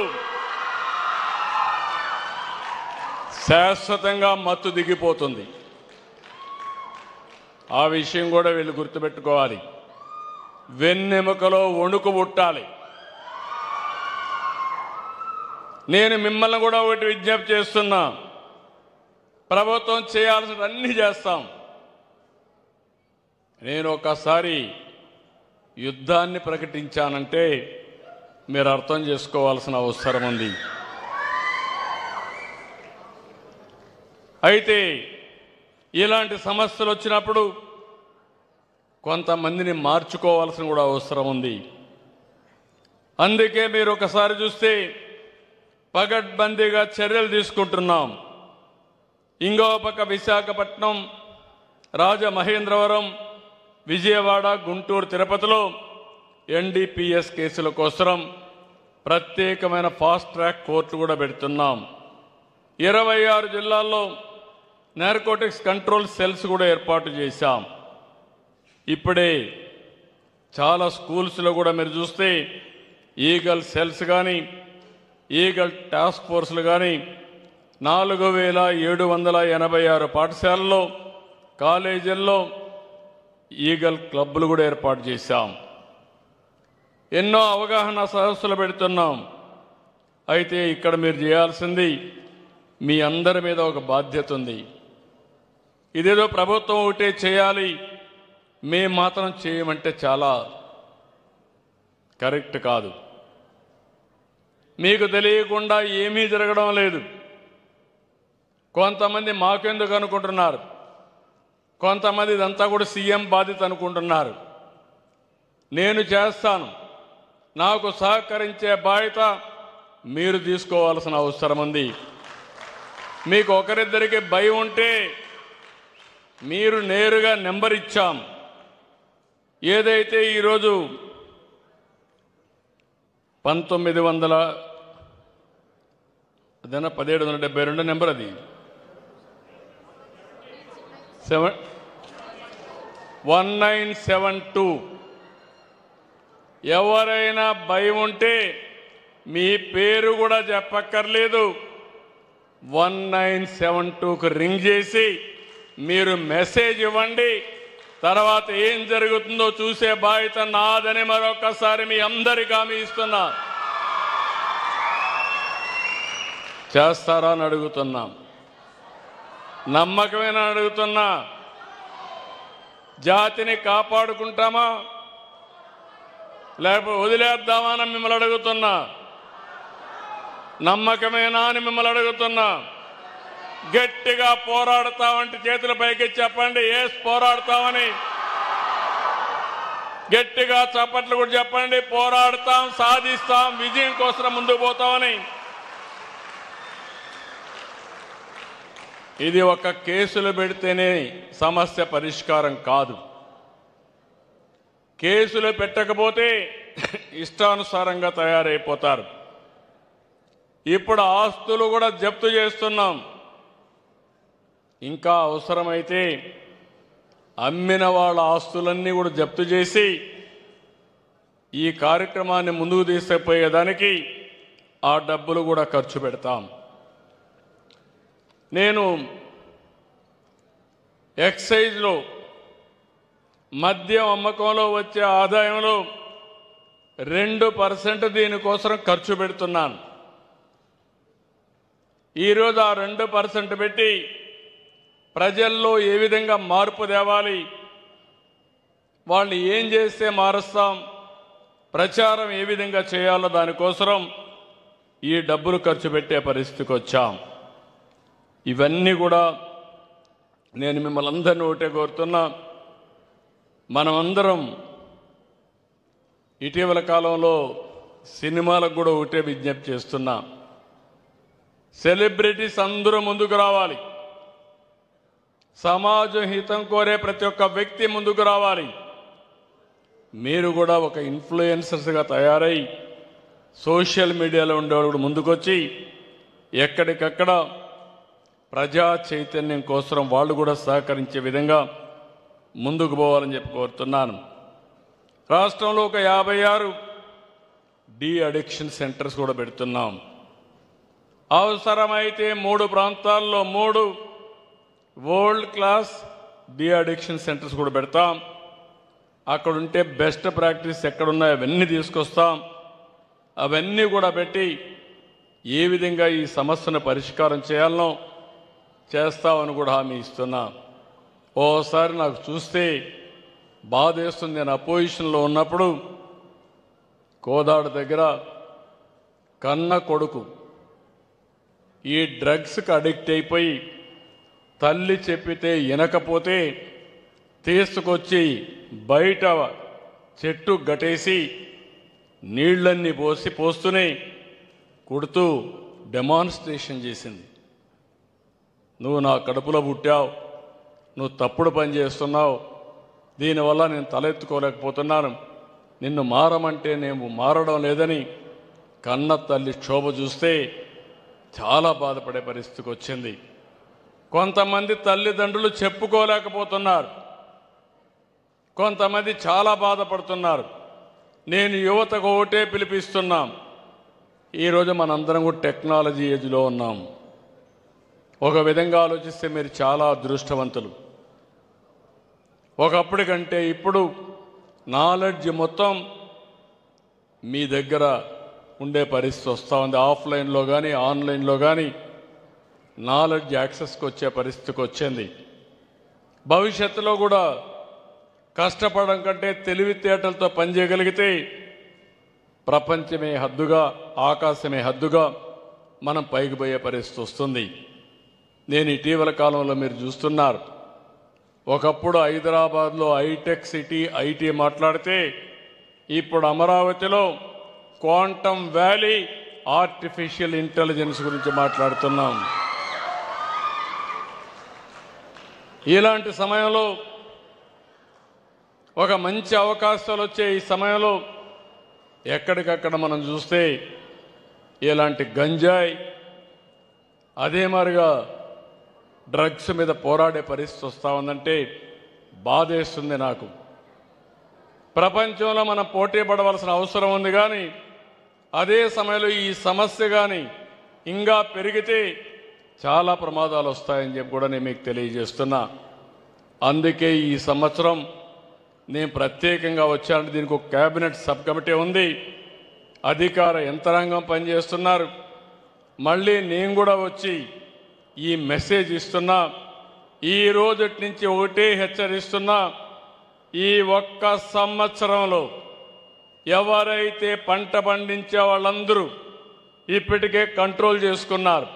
శాశ్వతంగా మత్తు దిగిపోతుంది. ఆ విషయం కూడా వీళ్ళు గుర్తుపెట్టుకోవాలి. వెన్నెముకలో వణుకు పుట్టాలి. నేను మిమ్మల్ని కూడా ఒకటి విజ్ఞప్తి చేస్తున్నా. ప్రభుత్వం చేయాల్సిన అన్ని చేస్తాం. నేను ఒకసారి యుద్ధాన్ని ప్రకటించానంటే మీరు అర్థం చేసుకోవాల్సిన అవసరం ఉంది. అయితే ఇలాంటి సమస్యలు వచ్చినప్పుడు కొంతమందిని మార్చుకోవాల్సిన కూడా అవసరం ఉంది. అందుకే మీరు ఒకసారి చూస్తే పగడ్బందీగా చర్యలు తీసుకుంటున్నాం. ఇంకో పక్క విశాఖపట్నం, రాజమహేంద్రవరం, విజయవాడ, గుంటూరు, తిరుపతిలో ఎన్డీపీఎస్ కేసుల కోసం ప్రత్యేకమైన ఫాస్ట్ ట్రాక్ కోర్టు కూడా పెడుతున్నాం. 26 జిల్లాల్లో నార్కోటిక్స్ కంట్రోల్ సెల్స్ కూడా ఏర్పాటు చేశాం. ఇప్పుడే చాలా స్కూల్స్లో కూడా మీరు చూస్తే ఈగల్ సెల్స్ కానీ, ఈగల్ టాస్క్ ఫోర్స్లు కానీ 4786 పాఠశాలల్లో, కాలేజీల్లో ఈగల్ క్లబ్లు కూడా ఏర్పాటు చేశాం. ఎన్నో అవగాహన సదస్సులు పెడుతున్నాం. అయితే ఇక్కడ మీరు చేయాల్సింది, మీ అందరి మీద ఒక బాధ్యత ఉంది. ఇదేదో ప్రభుత్వం ఒకటే చేయాలి, మేము మాత్రం చేయమంటే చాలా కరెక్ట్ కాదు. మీకు తెలియకుండా ఏమీ జరగడం లేదు. కొంతమంది మాకెందుకు అనుకుంటున్నారు, కొంతమంది ఇదంతా కూడా సీఎం బాధ్యత అనుకుంటున్నారు. నేను చేస్తాను. నాకు సహకరించే బాధ్యత మీరు తీసుకోవాల్సిన అవసరం ఉంది. మీకు ఒకరిద్దరికి భయం ఉంటే మీరు నేరుగా నెంబర్ ఇచ్చాం. ఏదైతే ఈరోజు 1772 నెంబర్, అది 1972. ఎవరైనా భయం ఉంటే మీ పేరు కూడా చెప్పక్కర్లేదు, 1972కు రింగ్ చేసి మీరు మెసేజ్ ఇవ్వండి. తర్వాత ఏం జరుగుతుందో చూసే బాధ్యత నాదని మరొకసారి మీ అందరికీ హామీ ఇస్తున్నా. చేస్తారా అని అడుగుతున్నాం. నమ్మకమేనా అడుగుతున్నా. జాతిని కాపాడుకుంటామా లేకపోతే వదిలేద్దామా అని మిమ్మల్ని అడుగుతున్నా. నమ్మకమేనా అని మిమ్మల్ని అడుగుతున్నా. గట్టిగా పోరాడతామంటే చేతుల పైకి చెప్పండి, ఏస్ పోరాడతామని. గట్టిగా చప్పట్లు కూడా చెప్పండి, పోరాడతాం, సాధిస్తాం, విజయం కోసం ముందుకు పోతామని. ఇది ఒక కేసులు పెడితేనే సమస్య పరిష్కారం కాదు. కేసులు పెట్టకపోతే ఇష్టానుసారంగా తయారైపోతారు. ఇప్పుడు ఆస్తులు కూడా జప్తు చేస్తున్నాం. ఇంకా అవసరమైతే అమ్మిన వాళ్ళ ఆస్తులన్నీ కూడా జప్తు చేసి ఈ కార్యక్రమాన్ని ముందుకు తీసుకుపోయేదానికి ఆ డబ్బులు కూడా ఖర్చు పెడతాం. నేను ఎక్సైజ్లో మద్యం అమ్మకంలో వచ్చే ఆదాయంలో 2% దీనికోసం ఖర్చు పెడుతున్నాను. ఈరోజు ఆ 2% పెట్టి ప్రజల్లో ఏ విధంగా మార్పు తేవాలి, వాళ్ళు ఏం చేస్తే మారుస్తాం, ప్రచారం ఏ విధంగా చేయాలో దానికోసం ఈ డబ్బులు ఖర్చు పెట్టే పరిస్థితికి వచ్చాం. ఇవన్నీ కూడా నేను మిమ్మల్ని అందరినీ ఒకటే కోరుతున్నా, మనమందరం ఇటీవల కాలంలో సినిమాలకు కూడా ఒకటే విజ్ఞప్తి చేస్తున్నా, సెలబ్రిటీస్ అందరూ ముందుకు రావాలి, సమాజ హితం కోరే ప్రతి ఒక్క వ్యక్తి ముందుకు రావాలి. మీరు కూడా ఒక ఇన్ఫ్లుయెన్సర్స్గా తయారై సోషల్ మీడియాలో ఉండేవాళ్ళు కూడా ముందుకొచ్చి ఎక్కడికక్కడ ప్రజా చైతన్యం కోసం వాళ్ళు కూడా సహకరించే విధంగా ముందుకు పోవాలని చెప్పి కోరుతున్నాను. రాష్ట్రంలో ఒక 56 డీ అడిక్షన్ సెంటర్స్ కూడా పెడుతున్నాం. అవసరమైతే 3 ప్రాంతాల్లో 3 world class de addiction centres కూడా పెడతాం. అక్కడుంటే బెస్ట్ ప్రాక్టీస్ ఎక్కడున్నాయో అవన్నీ తీసుకొస్తాం. అవన్నీ కూడా పెట్టి ఏ విధంగా ఈ సమస్యను పరిష్కారం చేయాలనో చేస్తామని కూడా హామీ ఇస్తున్నా. ఓసారి నాకు చూస్తే బాధేస్తుంది. నేను అపోజిషన్లో ఉన్నప్పుడు కోదాడ దగ్గర కన్న కొడుకు ఈ డ్రగ్స్కి అడిక్ట్ అయిపోయి తల్లి చెప్పితే వినకపోతే తీసుకొచ్చి బయట చెట్టు గట్టేసి నీళ్ళన్నీ పోస్తూనే కుడుతూ డెమాన్స్ట్రేషన్ చేసింది. నువ్వు నా కడుపులో పుట్టావు, నువ్వు తప్పుడు పని చేస్తున్నావు, దీనివల్ల నేను తలెత్తుకోలేకపోతున్నాను, నిన్ను మారమంటే నేను మారడం లేదని కన్న తల్లి క్షోభ చూస్తే చాలా బాధపడే పరిస్థితికి వచ్చింది. కొంతమంది తల్లిదండ్రులు చెప్పుకోలేకపోతున్నారు, కొంతమంది చాలా బాధపడుతున్నారు. నేను యువతకు ఒకటే పిలిపిస్తున్నాం, ఈరోజు మనందరం కూడా టెక్నాలజీ ఏజ్లో ఉన్నాం. ఒక విధంగా ఆలోచిస్తే మీరు చాలా అదృష్టవంతులు. ఒకప్పటి కంటే ఇప్పుడు నాలెడ్జ్ మొత్తం మీ దగ్గర ఉండే పరిస్థితి వస్తూ ఉంది. ఆఫ్లైన్లో కానీ ఆన్లైన్లో కానీ నాలెడ్జ్ యాక్సెస్కి వచ్చే పరిస్థితికి వచ్చింది. భవిష్యత్తులో కూడా కష్టపడడం కంటే తెలివితేటలతో పనిచేయగలిగితే ప్రపంచమే హద్దుగా, ఆకాశమే హద్దుగా మనం పైకి పోయే పరిస్థితి వస్తుంది. నేను ఇటీవల కాలంలో మీరు చూస్తున్నారు, ఒకప్పుడు హైదరాబాద్లో హైటెక్ సిటీ ఐటీ మాట్లాడితే ఇప్పుడు అమరావతిలో క్వాంటమ్ వ్యాలీ ఆర్టిఫిషియల్ ఇంటెలిజెన్స్ గురించి మాట్లాడుతున్నాం. ఇలాంటి సమయంలో ఒక మంచి అవకాశాలు వచ్చే ఈ సమయంలో ఎక్కడికక్కడ మనం చూస్తే ఇలాంటి గంజాయి, అదే మాదిరిగా డ్రగ్స్ మీద పోరాడే పరిస్థితి వస్తూ ఉందంటే బాధేస్తుంది నాకు. ప్రపంచంలో మనం పోటీ పడవలసిన అవసరం ఉంది, కానీ అదే సమయంలో ఈ సమస్య కానీ ఇంకా పెరిగితే చాలా ప్రమాదాలు వస్తాయని చెప్పి కూడా నేను మీకు తెలియజేస్తున్నా. అందుకే ఈ సంవత్సరం నేను ప్రత్యేకంగా వచ్చాను. దీనికి ఒక కేబినెట్ సబ్ కమిటీ ఉంది, అధికార యంత్రాంగం పనిచేస్తున్నారు. మళ్ళీ నేను కూడా వచ్చి ఈ మెసేజ్ ఇస్తున్నా. ఈ రోజటి నుంచి ఒకటే హెచ్చరిస్తున్నా, ఈ ఒక్క సంవత్సరంలో ఎవరైతే పంట పండించే వాళ్ళందరూ ఇప్పటికే కంట్రోల్ చేసుకున్నారు.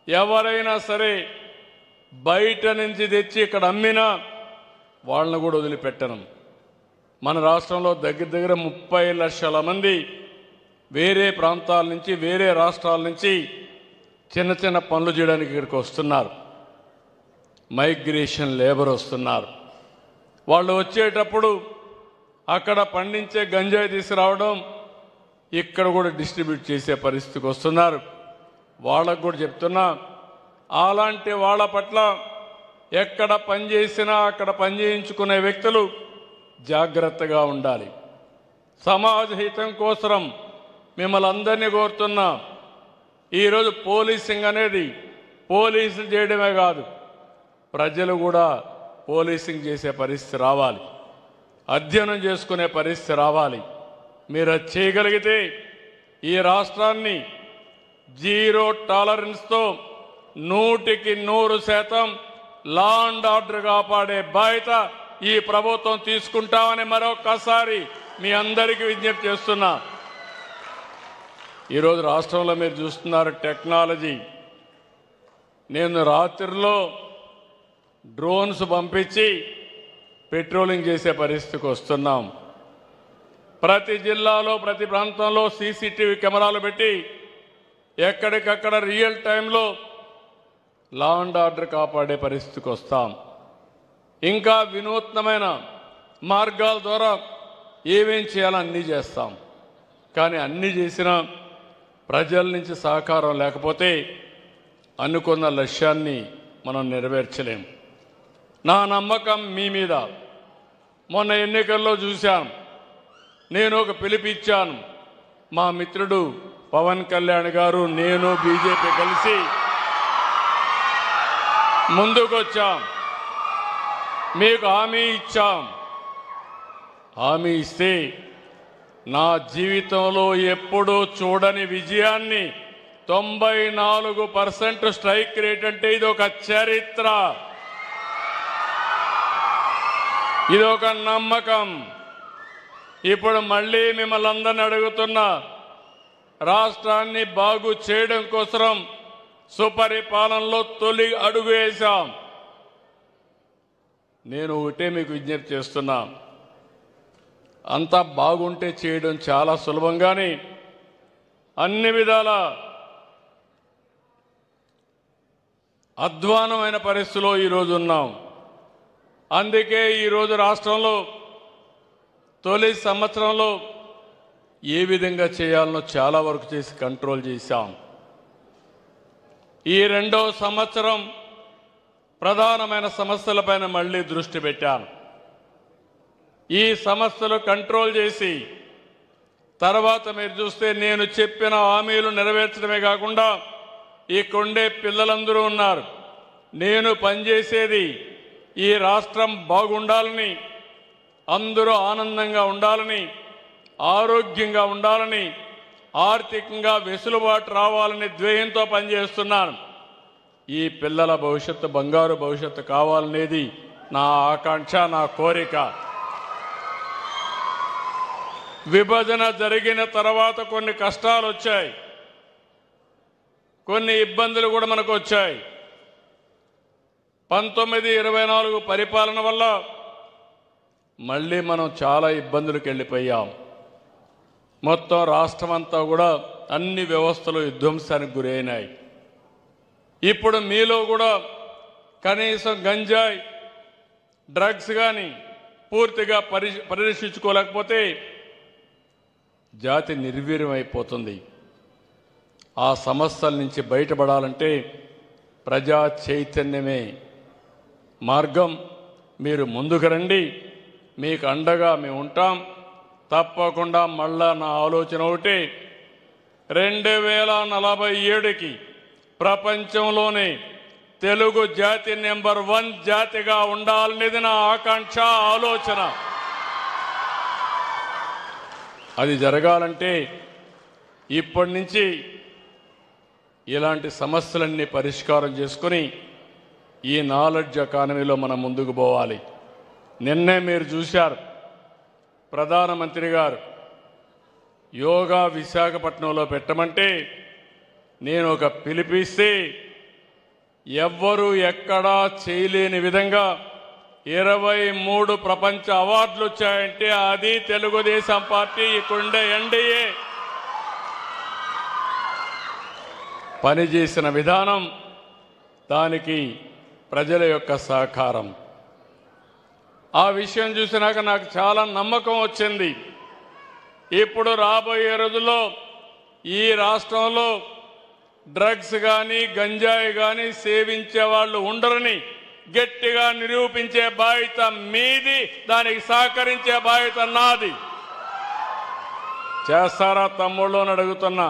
ఎవరైనా సరే బయట నుంచి తెచ్చి ఇక్కడ అమ్మినా వాళ్ళని కూడా వదిలిపెట్టను. మన రాష్ట్రంలో దగ్గర 30 లక్షల మంది వేరే ప్రాంతాల నుంచి, వేరే రాష్ట్రాల నుంచి చిన్న చిన్న పనులు చేయడానికి ఇక్కడికి వస్తున్నారు. మైగ్రేషన్ లేబర్ వస్తున్నారు. వాళ్ళు వచ్చేటప్పుడు అక్కడ పండించే గంజాయి తీసుకురావడం, ఇక్కడ కూడా డిస్ట్రిబ్యూట్ చేసే పరిస్థితికి వస్తున్నారు. వాళ్ళకు కూడా చెప్తున్నా, అలాంటి వాళ్ళ పట్ల ఎక్కడ పనిచేసినా అక్కడ పనిచేయించుకునే వ్యక్తులు జాగ్రత్తగా ఉండాలి. సమాజ హితం కోసం మిమ్మల్ని అందరినీ కోరుతున్నా. ఈరోజు పోలీసింగ్ అనేది పోలీసులు చేయడమే కాదు, ప్రజలు కూడా పోలీసింగ్ చేసే పరిస్థితి రావాలి, అధ్యయనం చేసుకునే పరిస్థితి రావాలి. మీరు అది చేయగలిగితే ఈ రాష్ట్రాన్ని 0 టాలరెన్స్తో 100% లా అండ్ ఆర్డర్ కాపాడే బాధ్యత ఈ ప్రభుత్వం తీసుకుంటామని మరొకసారి మీ అందరికీ విజ్ఞప్తి చేస్తున్నా. ఈరోజు రాష్ట్రంలో మీరు చూస్తున్నారు టెక్నాలజీ. నేను రాత్రిలో డ్రోన్స్ పంపించి పెట్రోలింగ్ చేసే పరిస్థితికి వస్తున్నాం. ప్రతి జిల్లాలో ప్రతి ప్రాంతంలో సీసీటీవీ కెమెరాలు పెట్టి ఎక్కడికక్కడ రియల్ టైంలో లా అండ్ ఆర్డర్ కాపాడే పరిస్థితికి వస్తాం. ఇంకా వినూత్నమైన మార్గాల ద్వారా ఏమేం చేయాలో అన్నీ చేస్తాం. కానీ అన్నీ చేసినా ప్రజల నుంచి సహకారం లేకపోతే అనుకున్న లక్ష్యాన్ని మనం నెరవేర్చలేం. నా నమ్మకం మీ మీద. మొన్న ఎన్నికల్లో చూశాను. నేను ఒక పిలుపిచ్చాను. మా మిత్రుడు పవన్ కళ్యాణ్ గారు, నేను, బీజేపీ కలిసి ముందుకొచ్చాం. మీకు హామీ ఇచ్చాం. హామీ ఇస్తే నా జీవితంలో ఎప్పుడూ చూడని విజయాన్ని 94% స్ట్రైక్ రేట్ అంటే ఇది ఒక చరిత్ర, ఇది ఒక నమ్మకం. ఇప్పుడు మళ్ళీ మిమ్మల్ని అందరినీ అడుగుతున్నా, రాష్ట్రాన్ని బాగు చేయడం కోసం సుపరిపాలనలో తొలి అడుగు వేశాం. నేను ఒకటే మీకు విజ్ఞప్తి చేస్తున్నా, అంతా బాగుంటే చేయడం చాలా సులభంగానే అన్ని విధాల అధ్వానమైన పరిస్థితిలో ఈరోజు ఉన్నాం. అందుకే ఈరోజు రాష్ట్రంలో తొలి సంవత్సరంలో ఏ విధంగా చేయాలనో చాలా వరకు చేసి కంట్రోల్ చేశాం. ఈ రెండో సంవత్సరం ప్రధానమైన సమస్యలపైన మళ్ళీ దృష్టి పెట్టాను. ఈ సమస్యలు కంట్రోల్ చేసి తర్వాత మీరు చూస్తే నేను చెప్పిన హామీలు నెరవేర్చడమే కాకుండా ఇక్కడుండే పిల్లలందరూ ఉన్నారు. నేను పనిచేసేది ఈ రాష్ట్రం బాగుండాలని, అందరూ ఆనందంగా ఉండాలని, ఆరోగ్యంగా ఉండాలని, ఆర్థికంగా వెసులుబాటు రావాలని ధ్యేయంతో పనిచేస్తున్నాను. ఈ పిల్లల భవిష్యత్తు బంగారు భవిష్యత్తు కావాలనేది నా ఆకాంక్ష, నా కోరిక. విభజన జరిగిన తర్వాత కొన్ని కష్టాలు వచ్చాయి, కొన్ని ఇబ్బందులు కూడా మనకు వచ్చాయి. 1924 పరిపాలన వల్ల మళ్ళీ మనం చాలా ఇబ్బందులకు వెళ్ళిపోయాం. మొత్తం రాష్ట్రం అంతా కూడా అన్ని వ్యవస్థలు విధ్వంసానికి గురైనాయి. ఇప్పుడు మీలో కూడా కనీసం గంజాయి, డ్రగ్స్ కానీ పూర్తిగా పరిరక్షించుకోలేకపోతే జాతి నిర్వీర్యం అయిపోతుంది. ఆ సమస్యల నుంచి బయటపడాలంటే ప్రజా చైతన్యమే మార్గం. మీరు ముందుకు రండి, మీకు అండగా మేము ఉంటాం. తప్పకుండా మళ్ళా నా ఆలోచన ఒకటి, 2047కి ప్రపంచంలోనే తెలుగు జాతి నెంబర్ 1 జాతిగా ఉండాలనేది నా ఆకాంక్ష, ఆలోచన. అది జరగాలంటే ఇప్పటి నుంచి ఇలాంటి సమస్యలన్నీ పరిష్కారం చేసుకొని ఈ నాలెడ్జ్ ఎకానమీలో మనం ముందుకు పోవాలి. నిన్నే మీరు చూశారు, ప్రధానమంత్రి గారు యోగా విశాఖపట్నంలో పెట్టమంటే నేను ఒక పిలిపిస్తే ఎవ్వరూ ఎక్కడా చేయలేని విధంగా 23 ప్రపంచ అవార్డులు వచ్చాయంటే అది తెలుగుదేశం పార్టీ, ఇక్కడుండే ఎన్డీఏ పనిచేసిన విధానం, దానికి ప్రజల యొక్క సహకారం. ఆ విషయం చూసినాక నాకు చాలా నమ్మకం వచ్చింది. ఇప్పుడు రాబోయే రోజుల్లో ఈ రాష్ట్రంలో డ్రగ్స్ కానీ గంజాయి కానీ సేవించే వాళ్ళు ఉండరని గట్టిగా నిరూపించే బాధ్యత మీది, దానికి సహకరించే బాధ్యత నాది. చేస్తారా తమ్ముళ్ళు అని అడుగుతున్నా.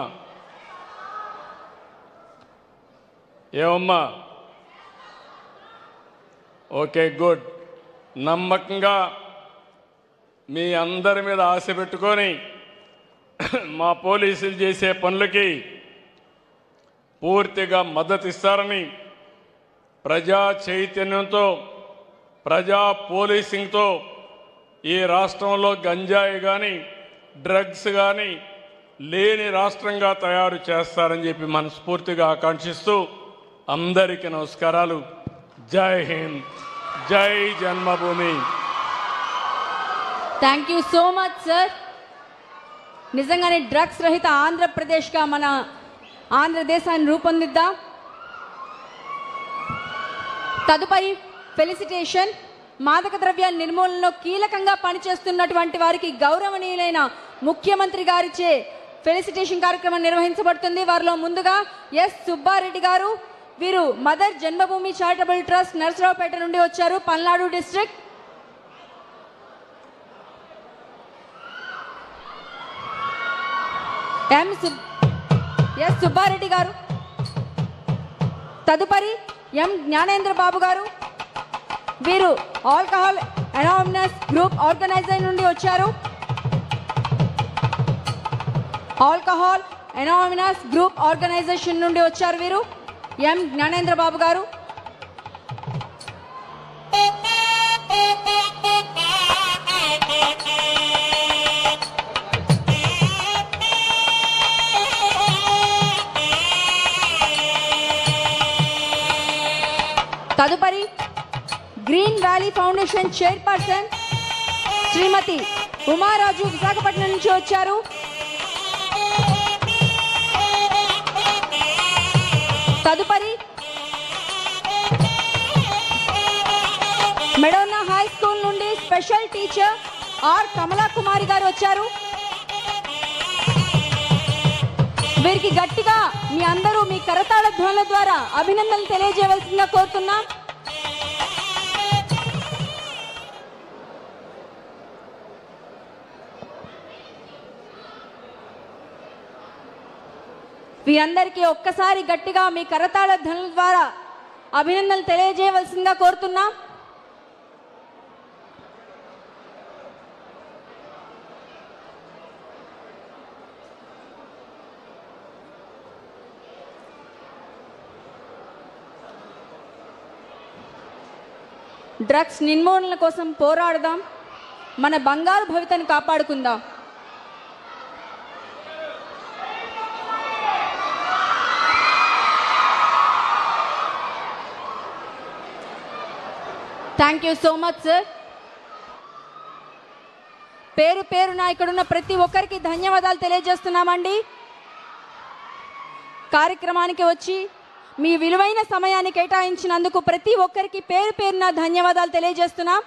ఏమమ్మా? Okay, good. నమ్మకంగా మీ అందరి మీద ఆశ పెట్టుకొని మా పోలీసులు చేసే పనులకి పూర్తిగా మద్దతు ఇస్తారని, ప్రజా చైతన్యంతో, ప్రజా పోలీసింగ్తో ఈ రాష్ట్రంలో గంజాయి కానీ డ్రగ్స్ కానీ లేని రాష్ట్రంగా తయారు చేస్తారని చెప్పి మనస్ఫూర్తిగా ఆకాంక్షిస్తూ అందరికీ నమస్కారాలు. జై హింద్, జై జన్మభూమి. Thank you so much sir. నిజంగానే డ్రగ్స్ రహిత ఆంధ్రప్రదేశ్గా మన ఆంధ్రదేశాన్ని రూపొందిద్దాం. తదుపరి ఫెలిసిటేషన్. మాదక ద్రవ్యాల నిర్మూలనలో కీలకంగా పనిచేస్తున్నటువంటి వారికి గౌరవనీయులైన ముఖ్యమంత్రి గారిచే ఫెలిసిటేషన్ కార్యక్రమం నిర్వహించబడుతుంది. వారిలో ముందుగా ఎస్ సుబ్బారెడ్డి గారు. వీరు మదర్ జన్మభూమి చారిటబుల్ ట్రస్ట్ నర్సరావుపేట నుండి వచ్చారు, పల్నాడు డిస్ట్రిక్ట్. ఎస్ సుబ్బారెడ్డి గారు. తదుపరి ఎం జ్ఞానేంద్ర బాబు గారు. వీరు ఆల్కహాల్ అనానిమస్ గ్రూప్ ఆర్గనైజర్ నుండి వచ్చారు. ఆల్కహాల్ అనానిమస్ గ్రూప్ ఆర్గనైజేషన్ నుండి వచ్చారు వీరు. ఎం జ్ఞానేంద్ర బాబు గారు. తదుపరి గ్రీన్ వ్యాలీ ఫౌండేషన్ చైర్పర్సన్ శ్రీమతి ఉమారాజు విశాఖపట్నం నుంచి వచ్చారు. తదుపరి మెడోనా హై స్కూల్ నుండి స్పెషల్ టీచర్ ఆర్ కమలా కుమారి గారు వచ్చారు. వీరికి గట్టిగా మీ అందరూ మీ కరతాళ ధ్వనుల ద్వారా అభినందనలు తెలియజేయవలసిందిగా కోరుతున్నాం. వీరందరికీ ఒక్కసారి గట్టిగా మీ కరతాళ ధ్వనుల ద్వారా అభినందనలు తెలియజేయవలసిందిగా కోరుతున్నాం. డ్రగ్స్ నిర్మూలన కోసం పోరాడదాం, మన బంగారు భవితను కాపాడుకుందాం. Thank you so much sir. పేరు పేరున ఇక్కడున్న ప్రతి ఒక్కరికి ధన్యవాదాలు తెలియజేస్తున్నామండి. కార్యక్రమానికి వచ్చి మీ విలువైన సమయాన్ని కేటాయించినందుకు ప్రతి ఒక్కరికి పేరు పేరున ధన్యవాదాలు తెలియజేస్తున్నాం.